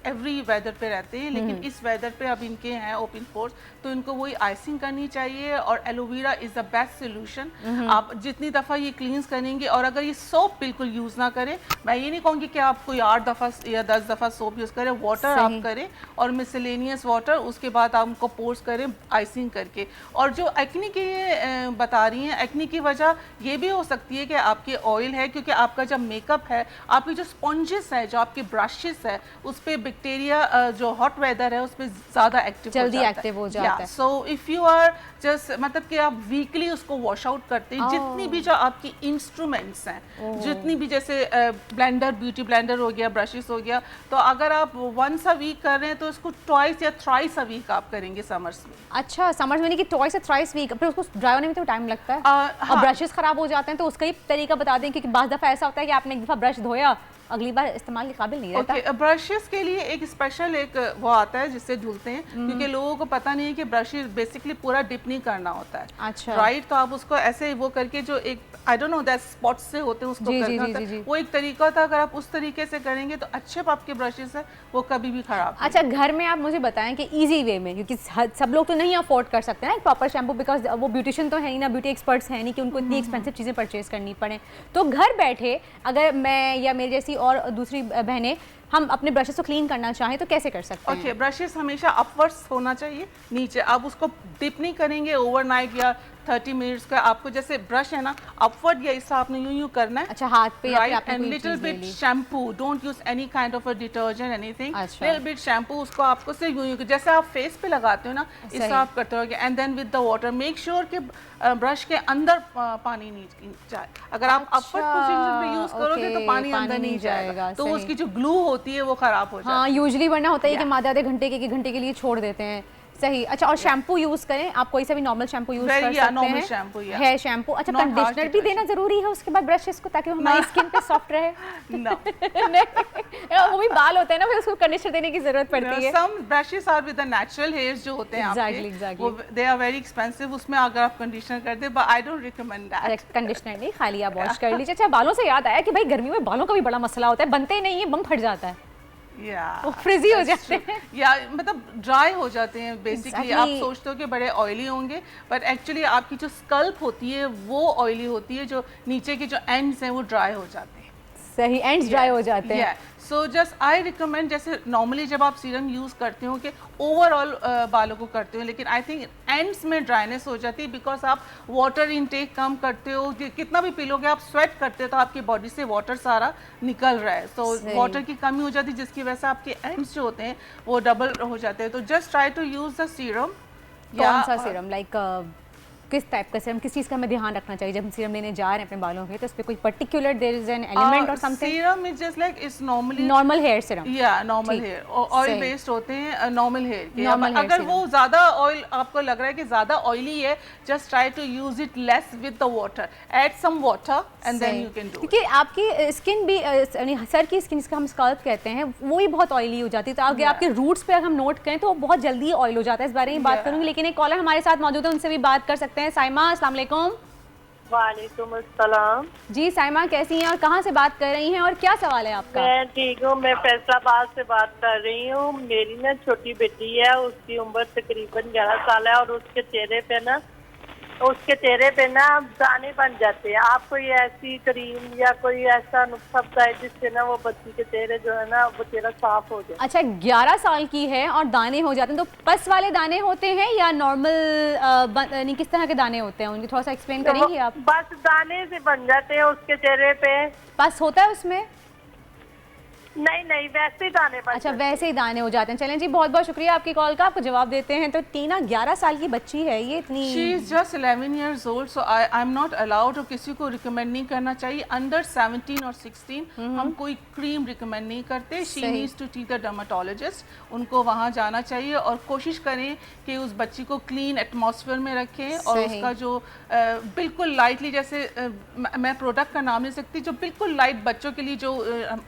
[SPEAKER 8] एवरी वेदर पे रहते हैं, लेकिन इस वेदर पे अब इनके हैं ओपन पोर्स, तो इनको वही आइसिंग करनी चाहिए और aloe vera is the best solution. आप जितनी दफ़ा ये क्लींस करेंगे, और अगर ये सोप बिल्कुल यूज़ ना करें, मैं ये नहीं कहूँगी कि आप कोई 8 दफ़ा या 10 दफ़ा सोप यूज़ करें, वाटर आप करें और मिसलेनियस वाटर, उसके बाद आप उनको पोर्स करें आइसिंग करके। और जो एक्नी की ये बता रही हैं, एक्नी की वजह ये भी हो सकती है कि आपके ऑयल है, क्योंकि आपका जब मेकअप है, आपकी जो स्पॉन्जेस है, जो आपके ब्रशेस है, उस पर बैक्टीरिया जो हॉट वेदर है उस पर ज़्यादा एक्टिव
[SPEAKER 3] जल्दी एक्टिव हो जाता है।
[SPEAKER 8] So if you are just, मतलब कि आप वीकली उसको वॉश आउट करते हैं, जितनी भी जो आपकी इंस्ट्रूमेंट्स हैं, जितनी भी जैसे ब्लेंडर, ब्यूटी ब्लेंडर हो गया, ब्रशेस हो गया, तो अगर आप वंस अ वीक कर रहे हैं तो उसको ट्वाइस या थ्राइस अ वीक आप करेंगे समर्स में।
[SPEAKER 3] अच्छा, समर्स में कि ट्वाइस या थ्राइस वीक, फिर उसको ड्राई होने में तो टाइम लगता है और ब्रशेस खराब हो जाते हैं, तो उसका ही तरीका बता दें, क्योंकि बाज़ दफ़ा ऐसा होता है कि आपने एक दफ़ा ब्रश धोया, अगली बार इस्तेमाल के काबिल नहीं रहता।
[SPEAKER 8] ब्रशेस के लिए एक स्पेशल एक वो आता है जिससे धुलते हैं, क्योंकि लोगों को पता नहीं है कि ब्रशेस बेसिकली पूरा डिप नहीं करना होता है।
[SPEAKER 3] अच्छा,
[SPEAKER 8] राइट, तो आप उसको ऐसे वो करके जो एक I don't know that spots से होते हैं उसको करना होता है, वो एक तरीका था। अगर आप उस तरीके से करेंगे तो अच्छे आपके ब्रशेस है वो कभी भी खराब।
[SPEAKER 3] अच्छा, घर में आप मुझे बताएं कि इजी वे में, क्योंकि सब लोग तो नहीं अफोर्ड कर सकते ना एक प्रॉपर शैम्पू, बिकॉज वो ब्यूटिशियन तो है ही ना, ब्यूटी एक्सपर्ट्स हैं नहीं कि उनको इतनी एक्सपेंसिव चीज़ें परचेज करनी पड़े। तो घर बैठे अगर मैं या मेरी जैसी और दूसरी बहनें हम अपने ब्रशेस को क्लीन करना चाहें तो कैसे कर सकते हैं?
[SPEAKER 8] ओके, ब्रशेस हमेशा अपवर्ड्स होना चाहिए, नीचे। आप उसको डिप नहीं करेंगे ओवरनाइट या 30 मिनट्स का। आपको जैसे ब्रश है ना, अपवर्ड या इस आपने यूं करना है।
[SPEAKER 3] अच्छा, हाथ पे
[SPEAKER 8] right, and little bit shampoo, don't use any kind of a detergent anything, little bit shampoo, उसको आपको सिर्फ यूं जैसे आप फेस पे लगाते हो ना, इससे आप करते रहोगे, and then with the water make sure कि ब्रश के अंदर पानी नहीं जाए। अगर आप अपवर्ड पोजीशन पे यूज करोगे तो पानी अंदर नहीं जाएगा, तो उसकी जो ग्लू होती है वो खराब हो जाती है।
[SPEAKER 3] हाँ, यूजुअली वरना होता है कि आधे घंटे के 1 घंटे के लिए छोड़ देते हैं। सही। अच्छा, और शैम्पू यूज करें, आप कोई सा भी नॉर्मल शैम्पू यूज कर सकते हैं,
[SPEAKER 8] शैम्पू,
[SPEAKER 3] हेयर शैम्पू। अच्छा, कंडीशनर भी देना जरूरी है उसके बाद ब्रशेस को, ताकि हमारी स्किन पे सॉफ्ट रहे? वो भी बाल होते हैं ना, फिर उसको कंडीशनर देने की जरूरत पड़ती है।
[SPEAKER 8] Some brushes are with the natural hairs जो होते हैं आपके, दे आर वेरी एक्सपेंसिव, उसमें अगर आप कंडीशनर कर दे, but I don't recommend that.
[SPEAKER 3] Conditioner नहीं, खाली आप वॉश कर लीजिए। अच्छा, बालों से याद आया कि भाई गर्मी में बालों का भी बड़ा मसला होता है, बनते ही नहीं है, बम फट जाता है, वो फ्रिजी हो जाते हैं,
[SPEAKER 8] या मतलब ड्राई हो जाते हैं बेसिकली। आप सोचते हो कि बड़े ऑयली होंगे, बट एक्चुअली आपकी जो स्कल्प होती है वो ऑयली होती है, जो नीचे के जो एंड्स हैं वो ड्राई हो जाते हैं।
[SPEAKER 3] सही, एंड्स ड्राई हो जाते हैं।
[SPEAKER 8] सो जस्ट आई रिकमेंड, जैसे नॉर्मली जब आप सीरम यूज़ करते हो कि ओवरऑल बालों को करते हो, लेकिन आई थिंक एंड्स में ड्राइनेस हो जाती है, बिकॉज आप वाटर इनटेक कम करते हो, कितना भी पी लोगे, आप स्वेट करते हो तो आपकी बॉडी से वाटर सारा निकल रहा है, सो वाटर की कमी हो जाती है, जिसकी वजह से आपके एंड्स जो होते हैं वो डबल हो जाते हैं। तो just try to use the serum.
[SPEAKER 3] कौन सा सीरम, लाइक किस टाइप का सीरम, किस चीज़ का हमें ध्यान रखना चाहिए जब हम सीरम लेने जा रहे हैं अपने बालों के, तो उस पे कोई particular there is an element और something?
[SPEAKER 8] Serum is just like it's normally
[SPEAKER 3] normal hair serum,
[SPEAKER 8] या नॉर्मल हेयर, ऑयल बेस्ड होते हैं नॉर्मल हेयर के। अगर वो ज़्यादा ऑयल आपको लग रहा है कि ज़्यादा ऑयली है, just try to use it less with the water, add some water and then you can do.
[SPEAKER 3] क्योंकि आपकी स्किन भी, सर की स्किन जिसका हम स्कल्प कहते हैं, वो ही बहुत ऑयली हो जाती है, तो अगर आपके रूट्स पे अगर हम नोट करें तो वो बहुत जल्दी ऑयल हो जाता है। इस बारे में बात करूंगी, लेकिन एक कॉलर हमारे साथ मौजूद है, उनसे भी बात कर सकते हैं। साइमा, अस्सलाम वालेकुम।
[SPEAKER 9] वालेकुम अस्सलाम।
[SPEAKER 3] जी साइमा, कैसी हैं और कहाँ से बात कर रही हैं और क्या सवाल है आपका?
[SPEAKER 9] मैं ठीक हूँ, मैं फैसलाबाद से बात कर रही हूँ। मेरी ना छोटी बेटी है, उसकी उम्र तकरीबन 11 साल है, और उसके चेहरे पे ना दाने बन जाते हैं। आप कोई ऐसी क्रीम या कोई ऐसा नुस्खा बताए जिससे ना वो बच्ची के चेहरे जो है ना वो चेहरा साफ हो जाए?
[SPEAKER 3] अच्छा, 11 साल की है और दाने हो जाते हैं, तो पस वाले दाने होते हैं या नॉर्मल, किस तरह के दाने होते हैं उनकी, थोड़ा सा एक्सप्लेन करेंगी आप?
[SPEAKER 9] बस दाने से बन जाते हैं उसके चेहरे पे।
[SPEAKER 3] पस होता है उसमें?
[SPEAKER 9] नहीं नहीं, वैसे ही दाने बन
[SPEAKER 3] अच्छा,
[SPEAKER 9] जाते
[SPEAKER 3] वैसे ही दाने हो जाते हैं। चलें जी, बहुत बहुत शुक्रिया आपकी कॉल का, आपको जवाब देते हैं। तो टीना 11 साल की बच्ची है, ये इतनी
[SPEAKER 8] she is just 11 years old, so I am not allowed, और किसी को रिकमेंड नहीं करना चाहिए अंडर 17 और 16 हम कोई क्रीम रिकमेंड नहीं करते। She needs to see the dermatologist, उनको वहाँ जाना चाहिए और कोशिश करें कि उस बच्ची को क्लीन एटमॉस्फेयर में रखें और उसका जो बिल्कुल लाइटली, जैसे मैं प्रोडक्ट का नाम नहीं सकती, जो बिल्कुल लाइट बच्चों के लिए जो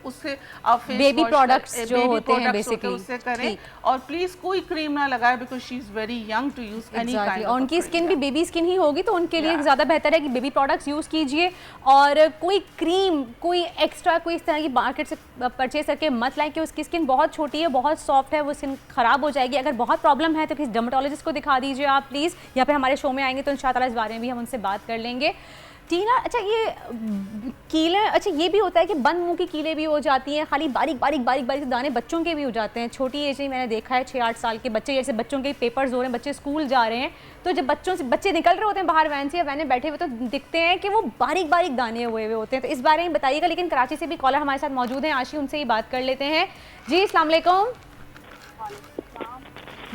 [SPEAKER 8] उससे आप फेस
[SPEAKER 3] बेबी प्रोडक्ट्स जो होते हैं बेसिकली
[SPEAKER 8] उससे करें, और प्लीज कोई क्रीम ना लगाए because she is very young to use any kind.
[SPEAKER 3] और उनकी स्किन भी बेबी स्किन ही होगी, तो उनके लिए ज़्यादा बेहतर है कि बेबी प्रोडक्ट्स यूज़ कीजिए, और कोई क्रीम कोई एक्स्ट्रा कोई इस तरह की मार्केट से परचेज करके मत लाएं कि उसकी स्किन बहुत छोटी है, बहुत सॉफ्ट है, वो स्किन ख़राब हो जाएगी। अगर बहुत प्रॉब्लम है तो किसी डर्मेटोलॉजिस्ट को दिखा दीजिए आप प्लीज़, या फिर हमारे शो में आएंगे तो इंशाअल्लाह इस बारे में भी हम उनसे बात कर लेंगे। टीना, अच्छा ये कीले, अच्छा ये भी होता है कि बंद मुंह की कीले भी हो जाती हैं, खाली बारीक बारीक बारीक बारीक दाने बच्चों के भी हो जाते हैं, छोटी एज में मैंने देखा है 6-8 साल के बच्चे, जैसे बच्चों के पेपर्स हो रहे हैं, बच्चे स्कूल जा रहे हैं, तो जब बच्चे निकल रहे होते हैं बाहर वैन से या वैन में बैठे हुए, तो दिखते हैं कि वो बारीक बारीक दाने हुए हुए होते हैं। तो इस बारे में बताइएगा। लेकिन कराची से भी कॉलर हमारे साथ मौजूद हैं, आशी, उनसे ही बात कर लेते हैं। जी अस्सलाम वालेकुम।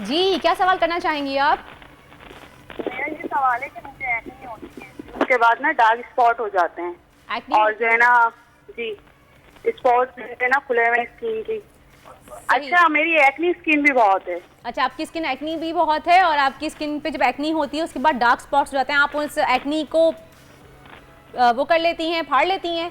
[SPEAKER 3] जी, क्या सवाल करना चाहेंगी आप?
[SPEAKER 9] मेरा ये सवाल है कि मुझे एक्ने होती है, उसके बाद ना डार्क स्पॉट हो जाते हैं, और जो है ना जी स्पॉट है ना खुले हुए स्किन की। अच्छा, मेरी एक्नी स्किन भी बहुत है।
[SPEAKER 3] अच्छा, आपकी स्किन एक्नी भी बहुत है, और आपकी स्किन पे जब एक्नी होती है उसके बाद डार्क स्पॉट्स हो जाते हैं, आप उस एक्नी को वो कर लेती हैं, फाड़ लेती हैं?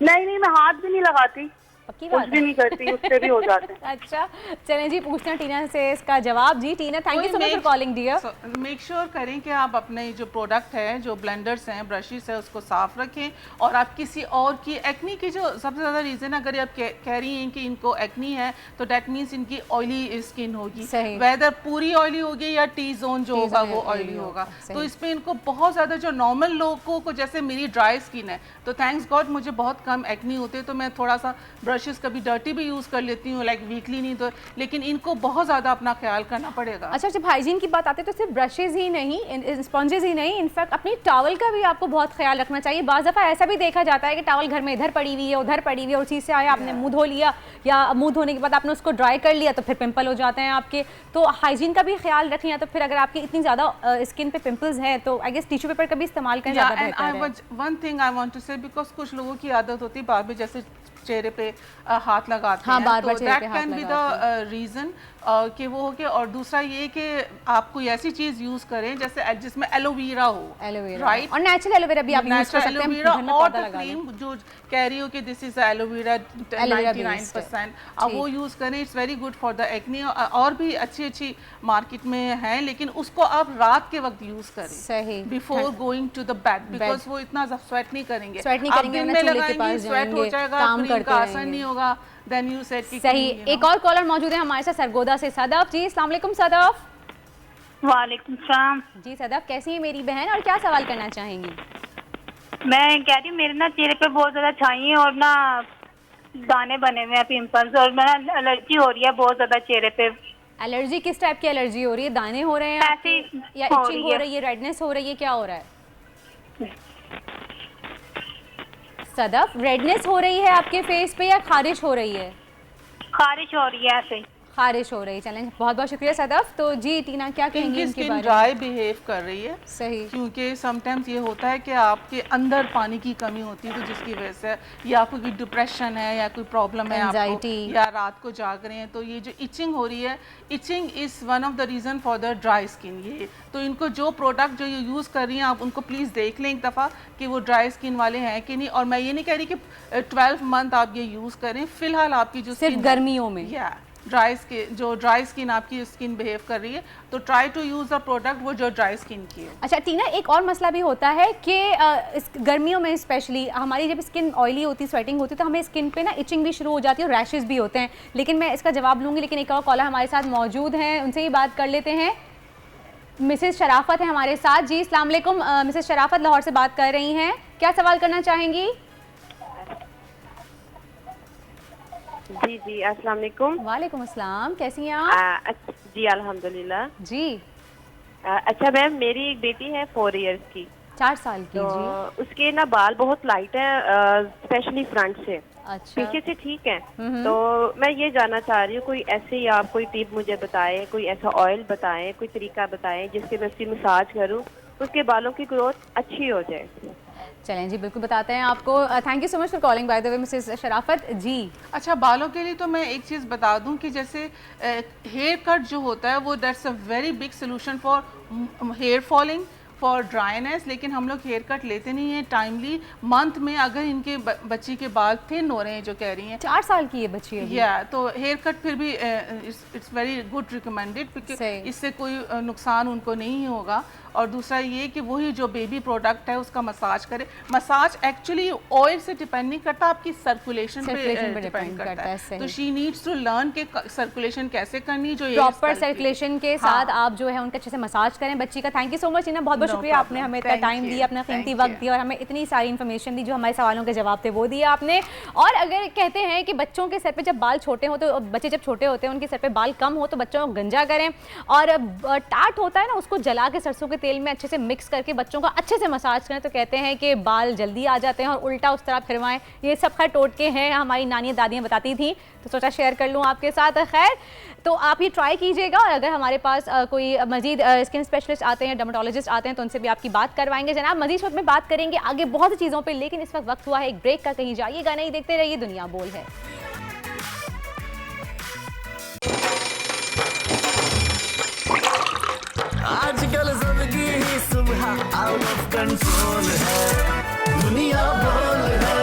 [SPEAKER 9] नहीं नहीं, मैं हाथ भी नहीं लगाती,
[SPEAKER 3] पक्की
[SPEAKER 9] कुछ
[SPEAKER 3] बात
[SPEAKER 9] भी नहीं करती, उससे भी हो जाते हैं।
[SPEAKER 3] अच्छा, चलें जी, पूछते हैं टीना से इसका जवाब। जी Tina, thank you so much for calling dear.
[SPEAKER 8] Make sure करें कि आप अपने जो प्रोडक्ट है, जो ब्लेंडर्स हैं, ब्रशेस है, उसको साफ रखें, और आप किसी और की एक्नी की जो सबसे ज़्यादा रीज़न, अगर आप कह रही हैं कि इनको एक्नी है तो डैट मीन्स इनकी ऑयली स्किन होगी, वेदर पूरी ऑयली होगी या टी जोन जो होगा वो ऑयली होगा। तो इसमें इनको बहुत ज़्यादा, जो नॉर्मल लोगों को, जैसे मेरी ड्राई स्किन है तो थैंक्स गॉड मुझे बहुत कम एक्नी होते, तो मैं थोड़ा सा ब्रशेस कभी डर्टी भी यूज़ कर लेती हूँ, लाइक वीकली नहीं तो, लेकिन इनको बहुत ज़्यादा अपना ख्याल करना पड़ेगा।
[SPEAKER 3] अच्छा, जब हाइजीन की बात आती है तो सिर्फ ब्रशेज ही नहीं, स्पॉन्जेस ही नहीं, इनफैक्ट अपनी टॉवल का भी आपको बहुत ख्याल रखना चाहिए। बाज़ दफ़ा ऐसा भी देखा जाता है कि टॉवल घर में इधर पड़ी हुई है, उधर पड़ी हुई है, और चीज़ से आया, आपने मुंह धो लिया, या मुंह धोने के बाद आपने उसको ड्राई कर लिया तो फिर पिंपल हो जाते हैं आपके। तो हाइजीन का भी ख्याल रखें, या तो फिर अगर आपकी इतनी ज़्यादा स्किन पे पिंपल्स हैं तो आई गेस टिश्यू पेपर का भी इस्तेमाल करें, ज़्यादा बेहतर है।
[SPEAKER 8] One thing I want to say, because कुछ लोगों की आदत होती है बाद में जैसे चेहरे पे हाथ लगाते हैं,
[SPEAKER 3] बार-बार
[SPEAKER 8] तो
[SPEAKER 3] चेहरे पे
[SPEAKER 8] दैट
[SPEAKER 3] हाथ
[SPEAKER 8] कैन बी द रीज़न कि वो हो के। और दूसरा ये कि आप कोई ऐसी चीज़ यूज़ करें जैसे जिसमें एलोवेरा हो,
[SPEAKER 3] राइट, और नेचुरल एलोवेरा भी आप यूज़ कर सकते हैं,
[SPEAKER 8] एलोवेरा, और द क्रीम जो कह रही हो कि दिस इज एलोवेरा 99%, अब वो यूज़ करें, it's very good for the acne. और भी अच्छी अच्छी मार्केट में है, लेकिन उसको आप रात के वक्त यूज़ करें before going to the bed, because वो इतना स्वेट नहीं करेंगे, आप दिन में लगाएंगे स्वेट हो जाएगा, क्रीम का असर नहीं होगा। Then you said कि
[SPEAKER 3] सही। एक और कॉलर मौजूद है हमारे साथ सरगोदा से, सदफ जी। अस्सलाम वालेकुम सदफ।
[SPEAKER 9] वालेकुम सलाम।
[SPEAKER 3] जी सदफ, कैसी है मेरी बहन और क्या सवाल करना चाहेंगी?
[SPEAKER 9] मैं कह रही हूँ मेरे ना चेहरे पे बहुत ज्यादा छाई और ना दाने बने हुए हैं, पिंपल्स, और मैं एलर्जी हो रही है बहुत ज्यादा चेहरे पे।
[SPEAKER 3] एलर्जी किस टाइप की एलर्जी हो रही है? दाने हो रहे हैं
[SPEAKER 9] ऐसे
[SPEAKER 3] या इचिंग हो रही है, रेडनेस हो रही है, क्या हो रहा है? सदफ, रेडनेस हो रही है आपके फेस पे या खारिश हो रही है?
[SPEAKER 9] खारिश हो रही है, ऐसे
[SPEAKER 3] खारिश हो रही है। चलें, बहुत बहुत शुक्रिया सदफ। तो जी टीना, क्या कहेंगी इनके बारे में?
[SPEAKER 8] ड्राई बिहेव कर रही है,
[SPEAKER 3] सही,
[SPEAKER 8] क्योंकि समटाइम्स ये होता है कि आपके अंदर पानी की कमी होती है, तो जिसकी वजह से या आपको कोई डिप्रेशन है या कोई प्रॉब्लम है आपको, या रात को जाग रहे हैं, तो ये जो इचिंग हो रही है, itching is one of the reason for the dry skin. ये तो इनको जो प्रोडक्ट जो ये यूज़ कर रही हैं आप उनको प्लीज़ देख लें एक दफ़ा कि वो ड्राई स्किन वाले हैं कि नहीं। और मैं ये नहीं कह रही कि 12 मंथ आप ये यूज़ करें, फिलहाल आपकी जो
[SPEAKER 3] सिर्फ गर्मियों में
[SPEAKER 8] ड्राई स्किन आपकी स्किन बिहेव कर रही है, तो try to use a product वो जो ड्राई स्किन की है।
[SPEAKER 3] अच्छा टीना, एक और मसला भी होता है कि इस गर्मियों में स्पेशली हमारी जब स्किन ऑयली होती, स्वेटिंग होती है, तो हमें स्किन पे ना इचिंग भी शुरू हो जाती है और रैशेस भी होते हैं। लेकिन मैं इसका जवाब लूँगी, लेकिन एक और कॉलर हमारे साथ मौजूद हैं, उनसे ही बात कर लेते हैं। मिसेस शराफत है हमारे साथ। जी अस्सलाम वालेकुम, मिसेस शराफत लाहौर से बात कर रही हैं, क्या सवाल करना चाहेंगी?
[SPEAKER 10] जी जी अस्सलाम वालेकुम।
[SPEAKER 3] वालेकुम अस्सलाम, कैसी हैं आप?
[SPEAKER 10] जी अल्हम्दुलिल्लाह
[SPEAKER 3] जी।
[SPEAKER 10] अच्छा मैम, मेरी एक बेटी है 4 इयर्स की,
[SPEAKER 3] 4 साल की।
[SPEAKER 10] तो
[SPEAKER 3] जी।
[SPEAKER 10] उसके ना बाल बहुत लाइट है, स्पेशली फ्रंट से।
[SPEAKER 3] अच्छा।
[SPEAKER 10] पीछे से ठीक है। तो मैं ये जानना चाह रही हूँ, कोई ऐसे ही आप कोई टिप मुझे बताएं, कोई ऐसा ऑयल बताएं, कोई तरीका बताएं जिससे मैं उसकी मसाज करूँ, उसके बालों की ग्रोथ अच्छी हो जाए।
[SPEAKER 3] चलें जी, बिल्कुल बताते हैं आपको। Thank you so much for calling by the way Mrs शराफत जी।
[SPEAKER 8] अच्छा, बालों के लिए तो मैं एक चीज़ बता दूं कि जैसे हेयर कट जो होता है वो that's a very big solution for hair falling, for dryness, लेकिन हम लोग हेयर कट लेते नहीं हैं टाइमली। मंथ में अगर इनके बच्ची के बाल थिन हो रहे हैं, जो कह रही हैं
[SPEAKER 3] 4 साल की ये बच्ची है,
[SPEAKER 8] या तो हेयर कट फिर भी इट्स वेरी गुड रिकमेंडेड, क्योंकि इससे कोई नुकसान उनको नहीं होगा। और दूसरा ये कि वही जो बेबी प्रोडक्ट है उसका मसाज करे। मसाज एक्चुअली ऑयल से डिपेंड नहीं करता, आपकी सर्कुलेशन पे डिपेंड करता है। तो शी नीड्स टू लर्न के सर्कुलेशन कैसे करनी, जो
[SPEAKER 3] प्रॉपर सर्कुलेशन के साथ आप जो है उनका अच्छे से मसाज करें बच्ची का। थैंक यू सो मच इना, बहुत बहुत शुक्रिया, आपने हमें इतना टाइम दिया, अपना कीमती वक्त दिया और हमें इतनी सारी इन्फॉर्मेशन दी, जो हमारे सवालों के जवाब थे वो दिया आपने। और अगर कहते हैं कि बच्चों के सर पे जब बाल छोटे हो, तो बच्चे जब छोटे होते हैं उनके सर पे बाल कम हो तो बच्चों को गंजा करें, और टाट होता है ना उसको जला के सरसों के तेल में अच्छे से मिक्स करके बच्चों का अच्छे से मसाज करें, तो कहते हैं कि बाल जल्दी आ जाते हैं। और उल्टा उस तरह फिरवाएं, ये सब खैर टोटके हैं, हमारी नानी दादियाँ बताती थी, तो सोचा शेयर कर लूँ आपके साथ। खैर, तो आप ये ट्राई कीजिएगा, और अगर हमारे पास कोई मजीद स्किन स्पेशलिस्ट आते हैं, डर्मेटोलॉजिस्ट आते हैं, तो उनसे भी आपकी बात करवाएंगे जनाब। मजीद वक्त में बात करेंगे आगे बहुत सी चीज़ों पे, लेकिन इस वक्त हुआ है एक ब्रेक का, कहीं जाइएगा नहीं, देखते रहिए दुनिया बोल है।
[SPEAKER 2] आजकल जिंदगी ही सुबह आउट ऑफ कंट्रोल है, दुनिया बोल है,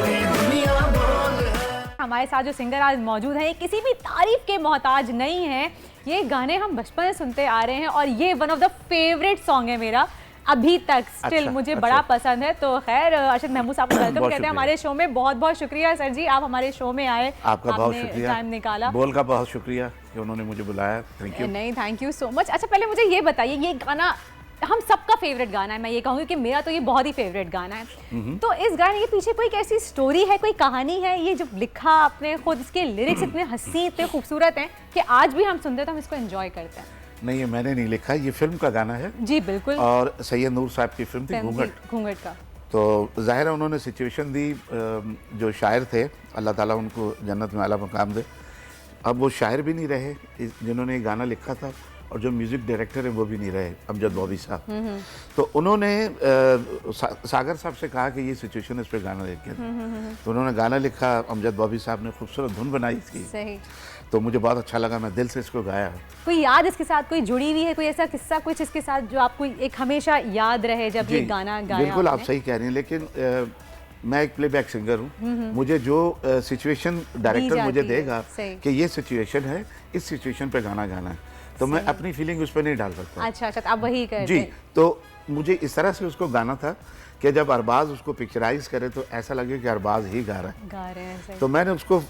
[SPEAKER 2] तेरी दुनिया बोल है।
[SPEAKER 3] हमारे साथ जो सिंगर आज मौजूद हैं, ये किसी भी तारीफ के मोहताज नहीं हैं। ये गाने हम बचपन से सुनते आ रहे हैं, और ये one of the favourite song है मेरा अभी तक, स्टिल मुझे बड़ा पसंद है। तो खैर, अरशद महमूद साहब को वेलकम कहते हैं हमारे शो में। बहुत बहुत शुक्रिया सर जी, आप हमारे शो में आए,
[SPEAKER 11] आपका बहुत शुक्रिया,
[SPEAKER 3] टाइम निकाला,
[SPEAKER 11] बोल का बहुत शुक्रिया कि उन्होंने मुझे बुलाया। Thank you.
[SPEAKER 3] नहीं, थैंक यू सो मच। अच्छा, पहले मुझे ये बताइए, ये गाना हम सबका फेवरेट गाना है, मैं ये कहूँगी कि मेरा तो ये बहुत ही फेवरेट गाना है। तो इस गाने के पीछे कोई कैसी स्टोरी है, कोई कहानी है? ये जो लिखा आपने खुद, इसके लिरिक्स इतने हंसी, इतने खूबसूरत हैं कि आज भी हम सुनते हैं तो हम इसको एंजॉय करते हैं।
[SPEAKER 11] नहीं, ये मैंने नहीं लिखा, ये फिल्म का गाना है
[SPEAKER 3] जी बिल्कुल,
[SPEAKER 11] और सैयद नूर साहब की फिल्म थी
[SPEAKER 3] घूंघट का।
[SPEAKER 11] तो जाहिर है उन्होंने सिचुएशन दी, जो शायर थे अल्लाह ताला उनको जन्नत में आला मकाम दे, अब वो शायर भी नहीं रहे जिन्होंने ये गाना लिखा था, और जो म्यूज़िक डायरेक्टर है वो भी नहीं रहे, अमजद बॉबी साहब। तो उन्होंने सागर साहब से कहा कि ये सिचुएशन इस पर गाना लिखे, तो उन्होंने गाना लिखा, अमजद बॉबी साहब ने खूबसूरत धुन बनाई इसकी।
[SPEAKER 3] सही।
[SPEAKER 11] तो मुझे बहुत अच्छा लगा, मैं दिल से इसको गाया।
[SPEAKER 3] कोई याद इसके साथ कोई जुड़ी हुई है, कोई ऐसा किस्सा कुछ इसके साथ जो आपको एक हमेशा याद रहे जब ये गाना गाया?
[SPEAKER 11] बिल्कुल, आप सही कह रही हैं, लेकिन मैं एक प्लेबैक सिंगर हूँ, मुझे जो सिचुएशन डायरेक्टर मुझे देगा कि ये सिचुएशन है, इस सिचुएशन पे गाना गाना है, तो मैं अपनी फीलिंग उस पर नहीं डाल सकता।
[SPEAKER 3] अच्छा, आप वही करते
[SPEAKER 11] जी। तो मुझे इस तरह से उसको गाना था कि जब अरबाज उसको पिक्चराइज करे तो ऐसा लगे कि अरबाज ही गा रहा है। तो मैंने उसको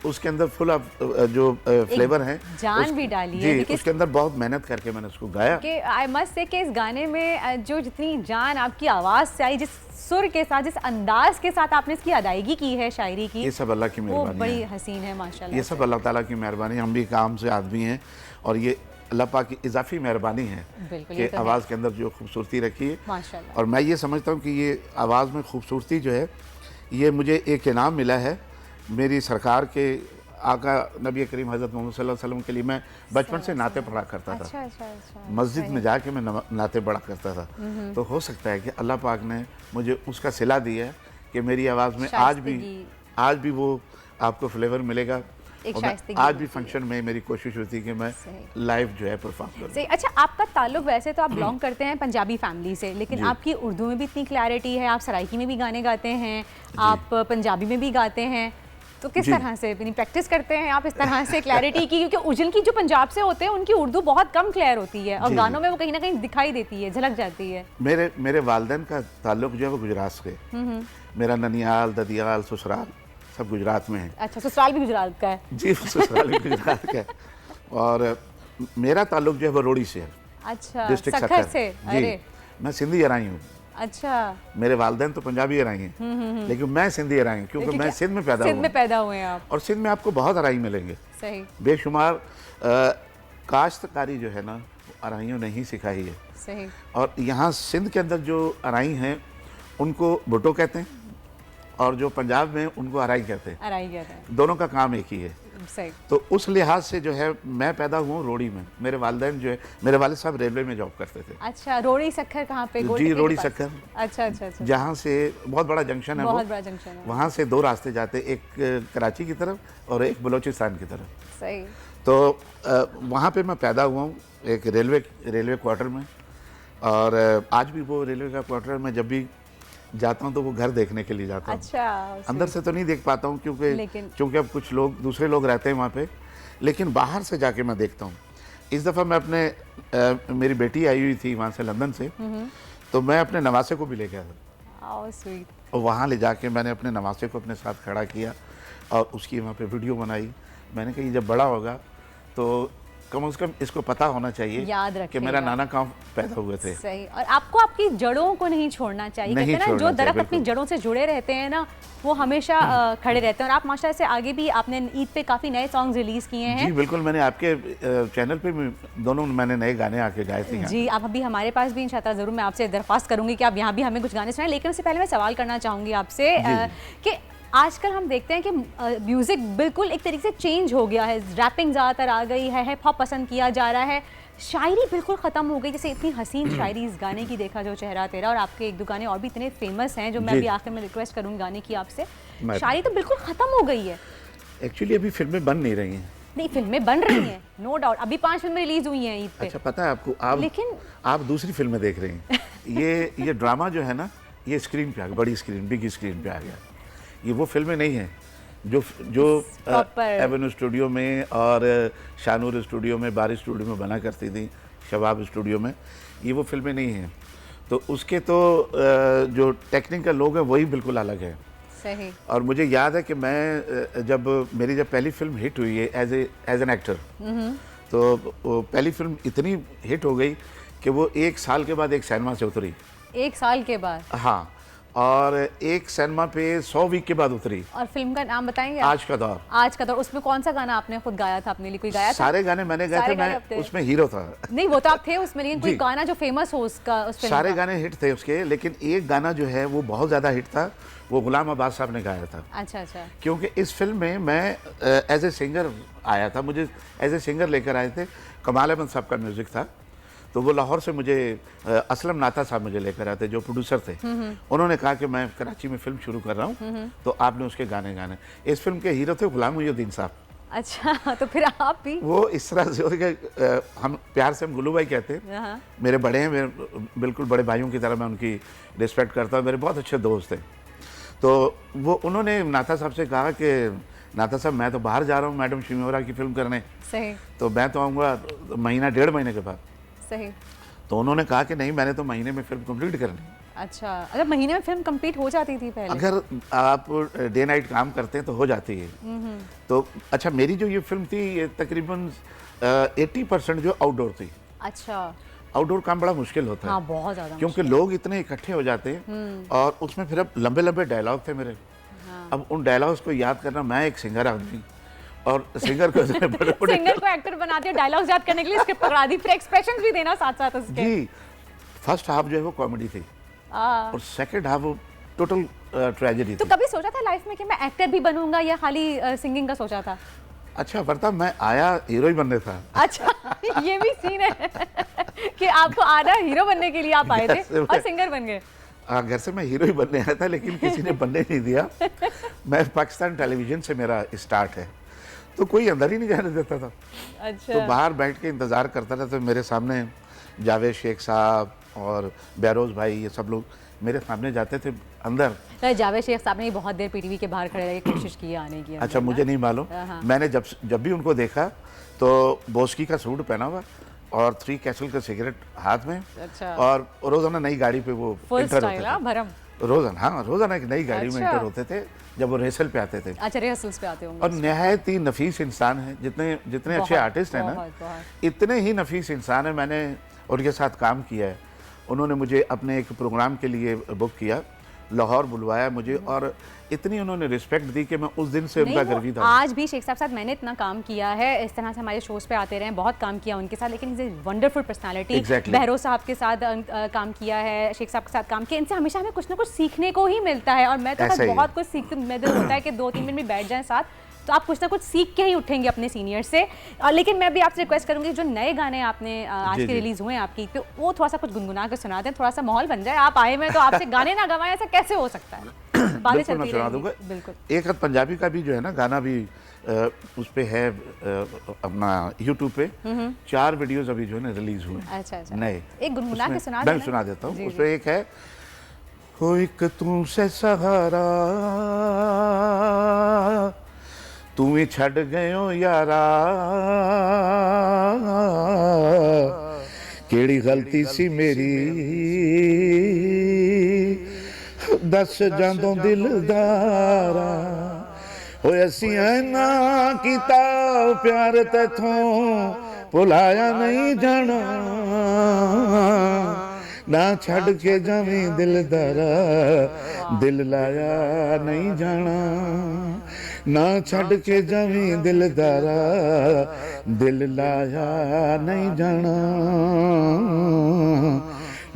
[SPEAKER 11] उसके अंदर फुल ऑफ जो फ्लेवर है
[SPEAKER 3] जान भी डाली
[SPEAKER 11] है जी, उसके अंदर बहुत मेहनत करके मैंने उसको गाया।
[SPEAKER 3] कि आई मस्ट से कि इस गाने में जो जितनी जान आपकी आवाज़ से आई, जिस सुर के साथ, जिस अंदाज के साथ आपने इसकी अदायगी की है शायरी की,
[SPEAKER 11] ये सब अल्लाह की मेहरबानी है,
[SPEAKER 3] बड़ी हसीन है माशाल्लाह।
[SPEAKER 11] ये सब अल्लाह ताला की मेहरबानी, हम भी काम से आदमी हैं, और ये अल्लाह पाक की इजाफी मेहरबानी है कि आवाज़ के अंदर जो खूबसूरती रखी है माशाल्लाह। और मैं ये समझता हूँ कि ये आवाज़ में खूबसूरती जो है, ये मुझे एक इनाम मिला है मेरी सरकार के आका नबी करीम हज़रत मोहम्मद सल्लल्लाहु अलैहि वसल्लम के लिए। मैं बचपन से नाते पढ़ा करता था, मस्जिद में जाके मैं नाते पढ़ा करता था, तो हो सकता है कि अल्लाह पाक ने मुझे उसका सिला दिया है कि मेरी आवाज़ में आज भी वो आपको फ्लेवर मिलेगा। आज भी फंक्शन में मेरी कोशिश होती है कि मैं लाइव जो है परफॉर्म करूं।
[SPEAKER 3] अच्छा, आपका ताल्लुक वैसे तो आप बिलोंग करते हैं पंजाबी फैमिली से, लेकिन आपकी उर्दू में भी इतनी क्लैरिटी है, आप सराइकी में भी गाने गाते हैं, आप पंजाबी में भी गाते हैं, तो किस तरह से अपनी प्रैक्टिस करते हैं आप इस तरह से क्लैरिटी की? क्योंकि उजल की जो पंजाब से होते हैं उनकी उर्दू बहुत कम क्लियर होती है, और गानों में वो कहीं ना कहीं दिखाई देती है, झलक जाती है।
[SPEAKER 11] मेरे वालिदैन का ताल्लुक जो है वो गुजरात से, मेरा ननियाल, ददियाल, ससुराल सब गुजरात में है।
[SPEAKER 3] अच्छा, ससुराल भी गुजरात का है?
[SPEAKER 11] जी, ससुराल भी गुजरात का है, और मेरा ताल्लुक जो है वो रोड़ी से है।
[SPEAKER 3] अच्छा,
[SPEAKER 11] डिस्ट्रिक्ट
[SPEAKER 3] सखर से?
[SPEAKER 11] जी, मैं सिंधी अराई हूँ।
[SPEAKER 3] अच्छा।
[SPEAKER 11] मेरे वालिदैन तो पंजाबी अराई हैं, लेकिन मैं सिंधी अराई हूँ, क्योंकि मैं सिंध में पैदा
[SPEAKER 3] हुए हैं आप,
[SPEAKER 11] और सिंध में आपको बहुत अराई मिलेंगे।
[SPEAKER 3] सही।
[SPEAKER 11] बेशुमार काश्तकारी जो है ना, अराइयों ने ही सिखाई है।
[SPEAKER 3] सही।
[SPEAKER 11] और यहाँ सिंध के अंदर जो अराई हैं उनको भुट्टो कहते हैं, और जो पंजाब में उनको अराई कहते हैं,
[SPEAKER 3] अराई कहते हैं,
[SPEAKER 11] दोनों का काम एक ही है।
[SPEAKER 3] सही।
[SPEAKER 11] तो उस लिहाज से जो है मैं पैदा हुआ रोड़ी में। मेरे वालिदैन जो है, मेरे वालिद साहब रेलवे में जॉब करते थे।
[SPEAKER 3] अच्छा, रोड़ी सक्खर कहाँ पे?
[SPEAKER 11] जी, रोड़ी सक्खर।
[SPEAKER 3] अच्छा अच्छा अच्छा।
[SPEAKER 11] जहाँ से बहुत बड़ा जंक्शन है,
[SPEAKER 3] बहुत बड़ा जंक्शन है,
[SPEAKER 11] वहाँ से 2 रास्ते जाते, एक कराची की तरफ और एक बलोचिस्तान की तरफ।
[SPEAKER 3] सही।
[SPEAKER 11] तो वहाँ पे मैं पैदा हुआ हूँ, एक रेलवे क्वार्टर में। और आज भी वो रेलवे का क्वार्टर में जब भी जाता हूँ तो वो घर देखने के लिए जाता हूँ।
[SPEAKER 3] अच्छा,
[SPEAKER 11] अंदर से तो नहीं देख पाता हूँ क्योंकि अब कुछ लोग, दूसरे लोग रहते हैं वहाँ पे, लेकिन बाहर से जाके मैं देखता हूँ। इस दफ़ा मैं अपने मेरी बेटी आई हुई थी वहाँ से, लंदन से, तो मैं अपने नवासे को भी ले गया था। और वहाँ ले जाके मैंने अपने नवासे को अपने साथ खड़ा किया और उसकी वहाँ पे वीडियो बनाई। मैंने कहा ये जब बड़ा होगा तो कम से कम इसको पता होना चाहिए
[SPEAKER 3] याद
[SPEAKER 11] कि मेरा नाना कहाँ पैदा हुए थे।
[SPEAKER 3] सही। और आपको आपकी जड़ों को नहीं छोड़ना चाहिए। कहते हैं ना, जो दरख्त अपनी जड़ों से जुड़े रहते हैं ना, वो हमेशा खड़े रहते हैं। और आप माशाल्लाह से आगे भी आपने ईद पे काफ़ी नए सॉन्ग्स रिलीज़ किए हैं।
[SPEAKER 11] जी बिल्कुल, मैंने आपके चैनल पे भी दोनों मैंने नए गाने आके गाए थे।
[SPEAKER 3] जी, आप अभी हमारे पास भी इंशाअल्लाह ज़रूर, मैं आपसे दरख्वास्त करूँगी कि आप यहाँ भी हमें कुछ गाने सुनाएं। लेकिन उससे पहले मैं सवाल करना चाहूँगी आपसे कि आजकल हम देखते हैं कि म्यूज़िक बिल्कुल एक तरीके से चेंज हो गया है। रैपिंग ज़्यादातर आ गई है, हिप हॉप पसंद किया जा रहा है, शायरी बिल्कुल ख़त्म हो गई। जैसे इतनी हसीन शायरी इस गाने की, देखा जो चेहरा तेरा, और आपके एक दो गाने और भी इतने फेमस हैं जो मैं भी आखिर में रिक्वेस्ट करूँगी गाने की आपसे। शायरी तो बिल्कुल ख़त्म हो गई है।
[SPEAKER 11] एक्चुअली अभी फिल्में बन नहीं रही हैं।
[SPEAKER 3] नहीं, फिल्में बन रही हैं, नो डाउट। अभी 5 फिल्में रिलीज हुई हैं ईद पे।
[SPEAKER 11] अच्छा, पता है आपको,
[SPEAKER 3] लेकिन
[SPEAKER 11] आप दूसरी फिल्में देख रही हैं। ये ड्रामा जो है ना, ये स्क्रीन पे आ गया, बड़ी स्क्रीन, बिग स्क्रीन पे आ गया। ये वो फिल्में नहीं हैं जो एवेन्यू स्टूडियो में और शानूर स्टूडियो में, बारिश स्टूडियो में बना करती थी, शबाब स्टूडियो में। ये वो फिल्में नहीं हैं। तो उसके तो जो टेक्निकल लोग हैं वही बिल्कुल अलग है।
[SPEAKER 3] सही।
[SPEAKER 11] और मुझे याद है कि मेरी जब पहली फिल्म हिट हुई है एज एन एक्टर, तो पहली फिल्म इतनी हिट हो गई कि वो 1 साल के बाद एक सिनेमा से उतरी।
[SPEAKER 3] 1 साल के बाद?
[SPEAKER 11] हाँ, और एक सिनेमा पे 100 वीक के बाद उतरी।
[SPEAKER 3] और फिल्म का नाम बताएंगे?
[SPEAKER 11] आज का दौर।
[SPEAKER 3] आज का दौर। उसमें कौन सा गाना आपने खुद गाया था, अपने लिए कोई गाया था?
[SPEAKER 11] सारे गाने मैंने गाए थे, मैं उसमें हीरो था।
[SPEAKER 3] नहीं, वो तो आप थे उसमें, लेकिन कोई गाना जो फेमस हो उसका, उस फिल्म
[SPEAKER 11] सारे गाने हिट थे उसके, लेकिन एक गाना जो है वो बहुत ज़्यादा हिट था, वो गुलाम अब्बास साहब ने गाया था।
[SPEAKER 3] अच्छा अच्छा।
[SPEAKER 11] क्योंकि इस फिल्म में मैं एज ए सिंगर आया था, मुझे एज ए सिंगर लेकर आए थे। कमाल अहमद साहब का म्यूज़िक था, तो वो लाहौर से मुझे असलम नाता साहब मुझे लेकर आए थे, जो प्रोड्यूसर थे। उन्होंने कहा कि मैं कराची में फिल्म शुरू कर रहा हूँ, तो आपने उसके गाने गाने। इस फिल्म के हीरो थे गुलाम मुहीउद्दीन साहब।
[SPEAKER 3] अच्छा, तो फिर आप भी? वो
[SPEAKER 11] इस तरह से हम प्यार से हम गुल्लू भाई कहते हैं। मेरे बड़े हैं, मेरे बिल्कुल बड़े भाइयों की तरह मैं उनकी रिस्पेक्ट करता हूँ, मेरे बहुत अच्छे दोस्त थे। तो वो उन्होंने नाता साहब से कहा कि नाता साहब, मैं तो बाहर जा रहा हूँ मैडम शिमोरा की फिल्म करने।
[SPEAKER 3] सही। तो
[SPEAKER 11] मैं तो आऊँगा महीना 1.5 महीने के बाद।
[SPEAKER 3] सही।
[SPEAKER 11] तो उन्होंने कहा कि नहीं, मैंने तो महीने में फिल्म कंप्लीट करनी।
[SPEAKER 3] अच्छा, अगर महीने में फिल्म कंप्लीट हो जाती थी पहले?
[SPEAKER 11] अगर आप डे नाइट काम करते हैं तो हो जाती है। तो अच्छा, मेरी जो ये फिल्म थी ये तकरीबन 80% जो आउटडोर थी।
[SPEAKER 3] अच्छा।
[SPEAKER 11] आउटडोर काम बड़ा मुश्किल होता है।
[SPEAKER 3] हाँ, बहुत ज़्यादा,
[SPEAKER 11] क्योंकि लोग इतने इकट्ठे हो जाते हैं और उसमें फिर अब लंबे लंबे डायलॉग थे मेरे। अब उन डायलॉग्स को याद करना, मैं एक सिंगर आदमी और सिंगर को
[SPEAKER 3] सिंगर को एक्टर बनाते हैं डायलॉग्स याद करने के लिए, स्क्रिप्ट पकड़ा दी, फिर एक्सप्रेशंस भी देना साथ साथ उसके।
[SPEAKER 11] जी, फर्स्ट हाफ जो है वो कॉमेडी थी और सेकंड हाफ वो टोटल ट्रेजेडी थी।
[SPEAKER 3] तो कभी सोचा था लाइफ में कि मैं एक्टर भी बनूंगा या खाली सिंगिंग का सोचा था?
[SPEAKER 11] अच्छा, वर्ता मैं आया हीरो ही बनने था।
[SPEAKER 3] अच्छा, ये भी सीन है कि आपको आना हीरो बनने के लिए आप आए थे और सिंगर बन गए।
[SPEAKER 11] घर से मैं हीरो ही बनने आया था, लेकिन किसी ने बनने नहीं दिया। मैं पाकिस्तान टेलीविजन से मेरा स्टार्ट है, तो कोई अंदर ही नहीं जाने देता था।
[SPEAKER 3] अच्छा।
[SPEAKER 11] तो बाहर बैठ के इंतज़ार करता था। तो मेरे सामने जावेद शेख साहब और बैरोज भाई, ये सब लोग मेरे सामने जाते थे अंदर।
[SPEAKER 3] जावेद शेख साहब ने बहुत देर पीटीवी के बाहर खड़े रह के कोशिश की आने की।
[SPEAKER 11] अच्छा, मुझे नहीं मालूम। मैंने जब भी उनको देखा तो बोस्की का सूट पहना हुआ और 3 कैसल का सिगरेट हाथ में।
[SPEAKER 3] अच्छा।
[SPEAKER 11] और रोजाना नई गाड़ी पे वो
[SPEAKER 3] एंटर होते थे।
[SPEAKER 11] रोजाना एक नई गाड़ी में एंटर होते थे जब वो रिहर्सल पे आते थे।
[SPEAKER 3] अच्छा, रिहर्सल्स पे आते होंगे।
[SPEAKER 11] और निहायत ही नफीस इंसान है, जितने अच्छे आर्टिस्ट हैं ना, इतने ही नफीस इंसान है। मैंने उनके साथ काम किया है। उन्होंने मुझे अपने एक प्रोग्राम के लिए बुक किया, लाहौर बुलवाया मुझे, और इतनी उन्होंने रिस्पेक्ट दी कि मैं उस दिन से उनका गर्वी था।
[SPEAKER 3] आज भी शेख साहब साथ मैंने इतना काम किया है, इस तरह से हमारे शोज पे आते रहे, बहुत काम किया उनके साथ, लेकिन इज ए वंडरफुल पर्सनालिटी। बहरो साहब के साथ काम किया है, शेख साहब के साथ काम किया, इनसे हमेशा हमें कुछ ना कुछ सीखने को ही मिलता है। और मैं तो बहुत कुछ सीखती हूँ, मेरा होता है कि 2-3 मिनट में बैठ जाएं साथ, तो आप कुछ ना कुछ सीख के ही उठेंगे अपने सीनियर से। और लेकिन मैं भी आपसे रिक्वेस्ट करूंगी, जो नए गाने आपने आज के रिलीज हुए हैं आपकी, तो वो थोड़ा सा कुछ गुनगुना के सुना दें, थोड़ा सा माहौल बन जाए। आप आए में तो आपसे गाने ना गवाएं, ऐसा कैसे हो सकता है? बातें चलती रहेंगी। बिल्कुल।
[SPEAKER 11] एक हाथ पंजाबी का भी जो है ना गाना भी उस पे है अपना YouTube पे 4 वीडियोस अभी जो है ना रिलीज हुए।
[SPEAKER 3] अच्छा अच्छा,
[SPEAKER 11] नए,
[SPEAKER 3] एक गुनगुना के सुना
[SPEAKER 11] मैं सुना देता हूँ। उसमें एक है, हो एक तू से सहारा तू ही छड़ गयो यारा, केड़ी गलती सी मेरी दस जांदों दिलदारा, होए असी ना कीता प्यार तैथों भुलाया नहीं जाना, ना छड़ के जावीं दिलदारा दिल लाया नहीं जाना, ना छड़ के जावीं दिलदारा दिल लाया नहीं जाना,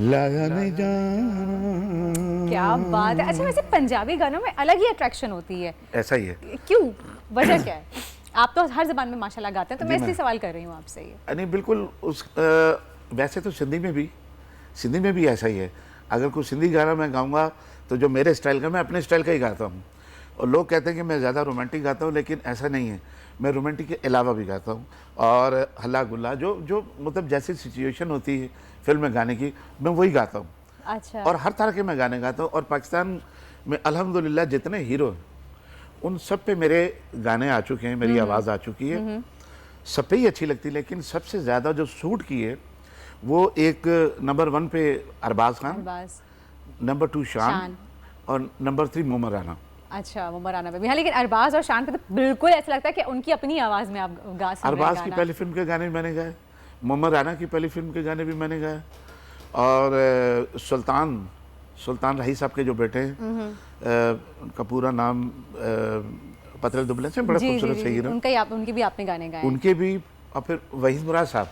[SPEAKER 11] लाया नहीं जाना।
[SPEAKER 3] क्या बात है। अच्छा, वैसे पंजाबी गानों में अलग ही अट्रैक्शन होती है।
[SPEAKER 11] ऐसा ही है।
[SPEAKER 3] क्यों, वजह क्या है? आप तो हर जबान में माशाल्लाह गाते हैं, तो मैं इसलिए सवाल कर रही हूँ आपसे ये।
[SPEAKER 11] नहीं बिल्कुल, वैसे तो सिंधी में भी ऐसा ही है। अगर कोई सिंधी गाना मैं गाऊंगा तो जो मेरे स्टाइल का, मैं अपने स्टाइल का ही गाता हूँ। और लोग कहते हैं कि मैं ज़्यादा रोमांटिक गाता हूँ, लेकिन ऐसा नहीं है, मैं रोमांटिक के अलावा भी गाता हूँ। और हल्ला गुल्ला जो मतलब जैसी सिचुएशन होती है फिल्म में गाने की, मैं वही गाता हूँ।
[SPEAKER 3] अच्छा।
[SPEAKER 11] और हर तरह के मैं गाने गाता हूँ। और पाकिस्तान में अल्हम्दुलिल्लाह जितने हीरो हैं उन सब पे मेरे गाने आ चुके हैं, मेरी आवाज़ आ चुकी है, सब पे ही अच्छी लगती है। लेकिन सबसे ज़्यादा जो सूट की है वो एक नंबर 1 पे अरबाज खान, नंबर 2 शान, और नंबर 3 मोमर राना।
[SPEAKER 3] अच्छा, मोमर राना पे भी। हाँ, लेकिन अरबाज और शान पे तो बिल्कुल ऐसा लगता है कि उनकी अपनी आवाज़ में आप गा सकते हैं।
[SPEAKER 11] अरबाज की पहली फिल्म के गाने भी मैंने गाए, मोमर राना की पहली फिल्म के गाने भी मैंने गाए, और सुल्तान रही साहब के जो बेटे हैं, उनका पूरा नाम पतले दुबले से, बड़ा खूबसूरत से हीरो,
[SPEAKER 3] उनके भी आपने गाने गाए।
[SPEAKER 11] उनके भी। और फिर वहीद मुराद साहब,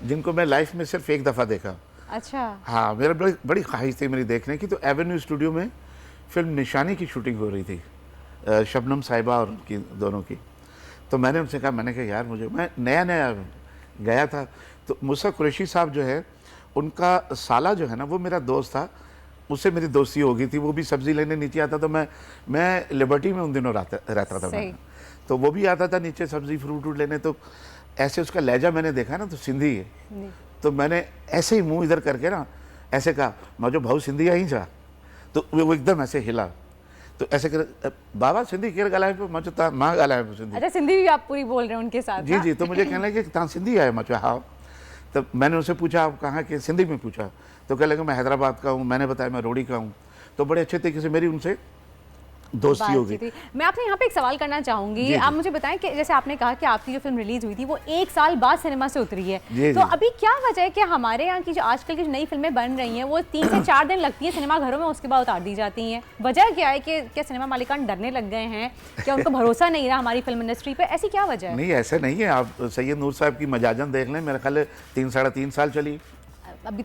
[SPEAKER 11] जिनको मैं लाइफ में सिर्फ एक दफ़ा देखा।
[SPEAKER 3] अच्छा।
[SPEAKER 11] हाँ, मेरा बड़ी ख्वाहिश थी मेरी देखने की। तो एवेन्यू स्टूडियो में फिल्म निशानी की शूटिंग हो रही थी, शबनम साहिबा और उनकी दोनों की। तो मैंने उनसे कहा, मैंने कहा यार मैं नया गया था, तो मुसा कुरैशी साहब जो है, उनका साला जो है ना, वो मेरा दोस्त था, उससे मेरी दोस्ती हो गई थी। वो भी सब्ज़ी लेने नीचे आता, तो मैं लिबर्टी में उन दिनों रहता था मैं, तो वो भी आता था नीचे सब्ज़ी फ्रूट लेने। तो ऐसे उसका लहजा मैंने देखा ना, तो सिंधी है, तो मैंने ऐसे ही मुंह इधर करके ना ऐसे कहा, मैं जो भाऊ सिंधी आई जा, तो वो एकदम ऐसे हिला, तो ऐसे कर, बाबा सिंधी केर ॻाल्हाए पियो, मां चयो मां ॻाल्हायां पियो सिंधी।
[SPEAKER 3] अच्छा, सिंधी भी आप पूरी बोल रहे हैं उनके साथ?
[SPEAKER 11] जी। तो मुझे कहने लगे कि तव्हां सिंधी आयो? मां चयो हाँ। तो मैंने उनसे पूछा आप कहाँ के, सिंधी में पूछा, तो कहने लगे मैं हैदराबाद का हूँ। मैंने बताया मैं रोड़ी का हूँ। तो बड़े अच्छे तरीके से मेरी उनसे दोस्ती हो गई।
[SPEAKER 3] मैं आपसे यहाँ पे एक सवाल करना चाहूंगी। आप मुझे बताएं कि जैसे आपने कहा कि आपकी जो फिल्म रिलीज हुई थी वो 1 साल बाद सिनेमा से उतरी है, तो अभी क्या वजह है कि हमारे यहाँ की जो आजकल की जो नई फिल्में बन रही हैं वो 3 से 4 दिन लगती है सिनेमा घरों में, उसके बाद उतार दी जाती हैं? वजह क्या है? कि क्या सिनेमा मालिकान डरने लग गए हैं? क्या उनको भरोसा नहीं रहा हमारी फिल्म इंडस्ट्री पे? ऐसी क्या वजह है?
[SPEAKER 11] नहीं, ऐसा नहीं है। आप सैयद नूर साहब की मजाजन देख लें, मेरा ख्याल है 3-3.5 साल चली।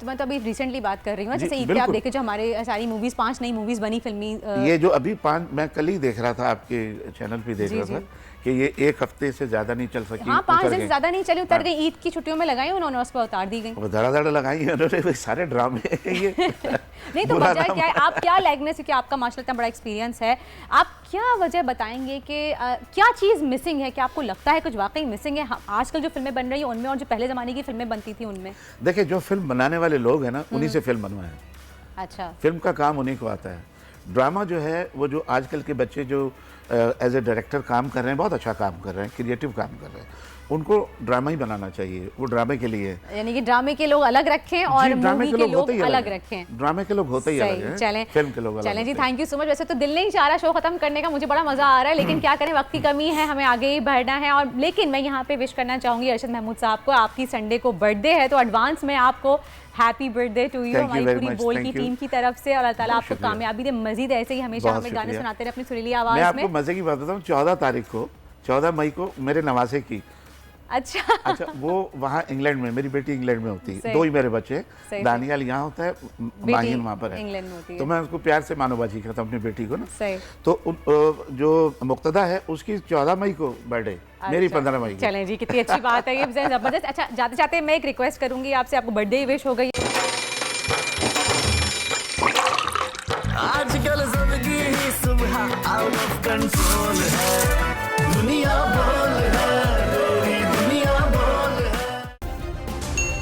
[SPEAKER 3] मैं तो अभी रिसेंटली बात कर रही हूँ, जैसे ईद पे आप देखे जो हमारे सारी मूवीज 5 नई मूवीज बनी फिल्मी,
[SPEAKER 11] ये जो अभी 5, मैं कल ही देख रहा था आपके चैनल पे देख रहा था कि ये 1 हफ्ते से ज्यादा नहीं चल सकी।
[SPEAKER 3] हाँ, 5 दिन से ज्यादा नहीं चली, उतर गई। ईद की छुट्टियों में लगाई उन्होंने, उस पर उतार दी गई।
[SPEAKER 11] धड़ा लगाई उन्होंने, सारे ड्रामे ये
[SPEAKER 3] नहीं तो वजह क्या है? आप क्या लाइकनेस, क्योंकि आपका माशाल्लाह इतना बड़ा एक्सपीरियंस है, आप क्या वजह बताएंगे कि क्या चीज़ मिसिंग है? कि आपको लगता है कुछ वाकई मिसिंग है आजकल जो फिल्में बन रही हैं उनमें, और जो पहले ज़माने की फिल्में बनती थी उनमें?
[SPEAKER 11] देखिए, जो फिल्म बनाने वाले लोग हैं ना, उन्हीं से फिल्म बनवाएं।
[SPEAKER 3] अच्छा।
[SPEAKER 11] फिल्म का काम उन्हीं को आता है। ड्रामा जो है वो जो आजकल के बच्चे जो एज ए डायरेक्टर काम कर रहे हैं, बहुत अच्छा काम कर रहे हैं, क्रिएटिव काम कर रहे हैं, उनको ड्रामा ही बनाना चाहिए, वो ड्रामे के लिए।
[SPEAKER 3] यानी कि ड्रामे के लोग अलग रखें और मूवी के लोग अलग रखें।
[SPEAKER 11] ड्रामे के लोग होते ही अलग हैं,
[SPEAKER 3] चलें
[SPEAKER 11] फिल्म के लोग अलग।
[SPEAKER 3] चलें जी, थैंक यू सो मच। वैसे तो दिल नहीं चाह रहा शो खत्म करने का, मुझे बड़ा मजा आ रहा है, लेकिन क्या करें, वक्त की कमी है, हमें आगे ही बढ़ना है। और लेकिन मैं यहाँ पे विश करना चाहूंगी अरशद महमूद साहब को, आपकी संडे को बर्थडे है, तो एडवांस में आपको हैप्पी बर्थडे टू यू हमारी पूरी बोल की टीम की तरफ से। और अल्लाह ताला आपको कामयाबी दे, मजीद ऐसे ही हमेशा हमें गाने सुनाते रहे अपनी सुरीली आवाज में।
[SPEAKER 11] मैं आपको मजे की बात बताता हूँ, 14 मई को मेरे नवासे की। अच्छा वो वहाँ इंग्लैंड में, मेरी बेटी इंग्लैंड में होती है, 2 ही मेरे बच्चे, दानियाल यहाँ होता है, माहिन वहाँ पर है, तो मैं उसको प्यार से मानोबाजी करता हूँ अपनी बेटी को ना। तो जो मुक्तदा है उसकी 14 मई को बर्थडे, मेरी 15 मई।
[SPEAKER 3] चलें जी, कितनी अच्छी बात है ये, जबरदस्त। अच्छा जाते जाते मैं एक रिक्वेस्ट करूंगी आपसे, आपको बर्थडे विश हो गई।
[SPEAKER 2] आजकल जिंदगी ही सुबह आउट ऑफ कंट्रोल है, दुनिया बोल है, दुनिया बोल है।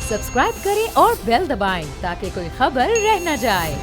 [SPEAKER 1] सब्सक्राइब करें और बेल दबाएं ताकि कोई खबर रह न जाए।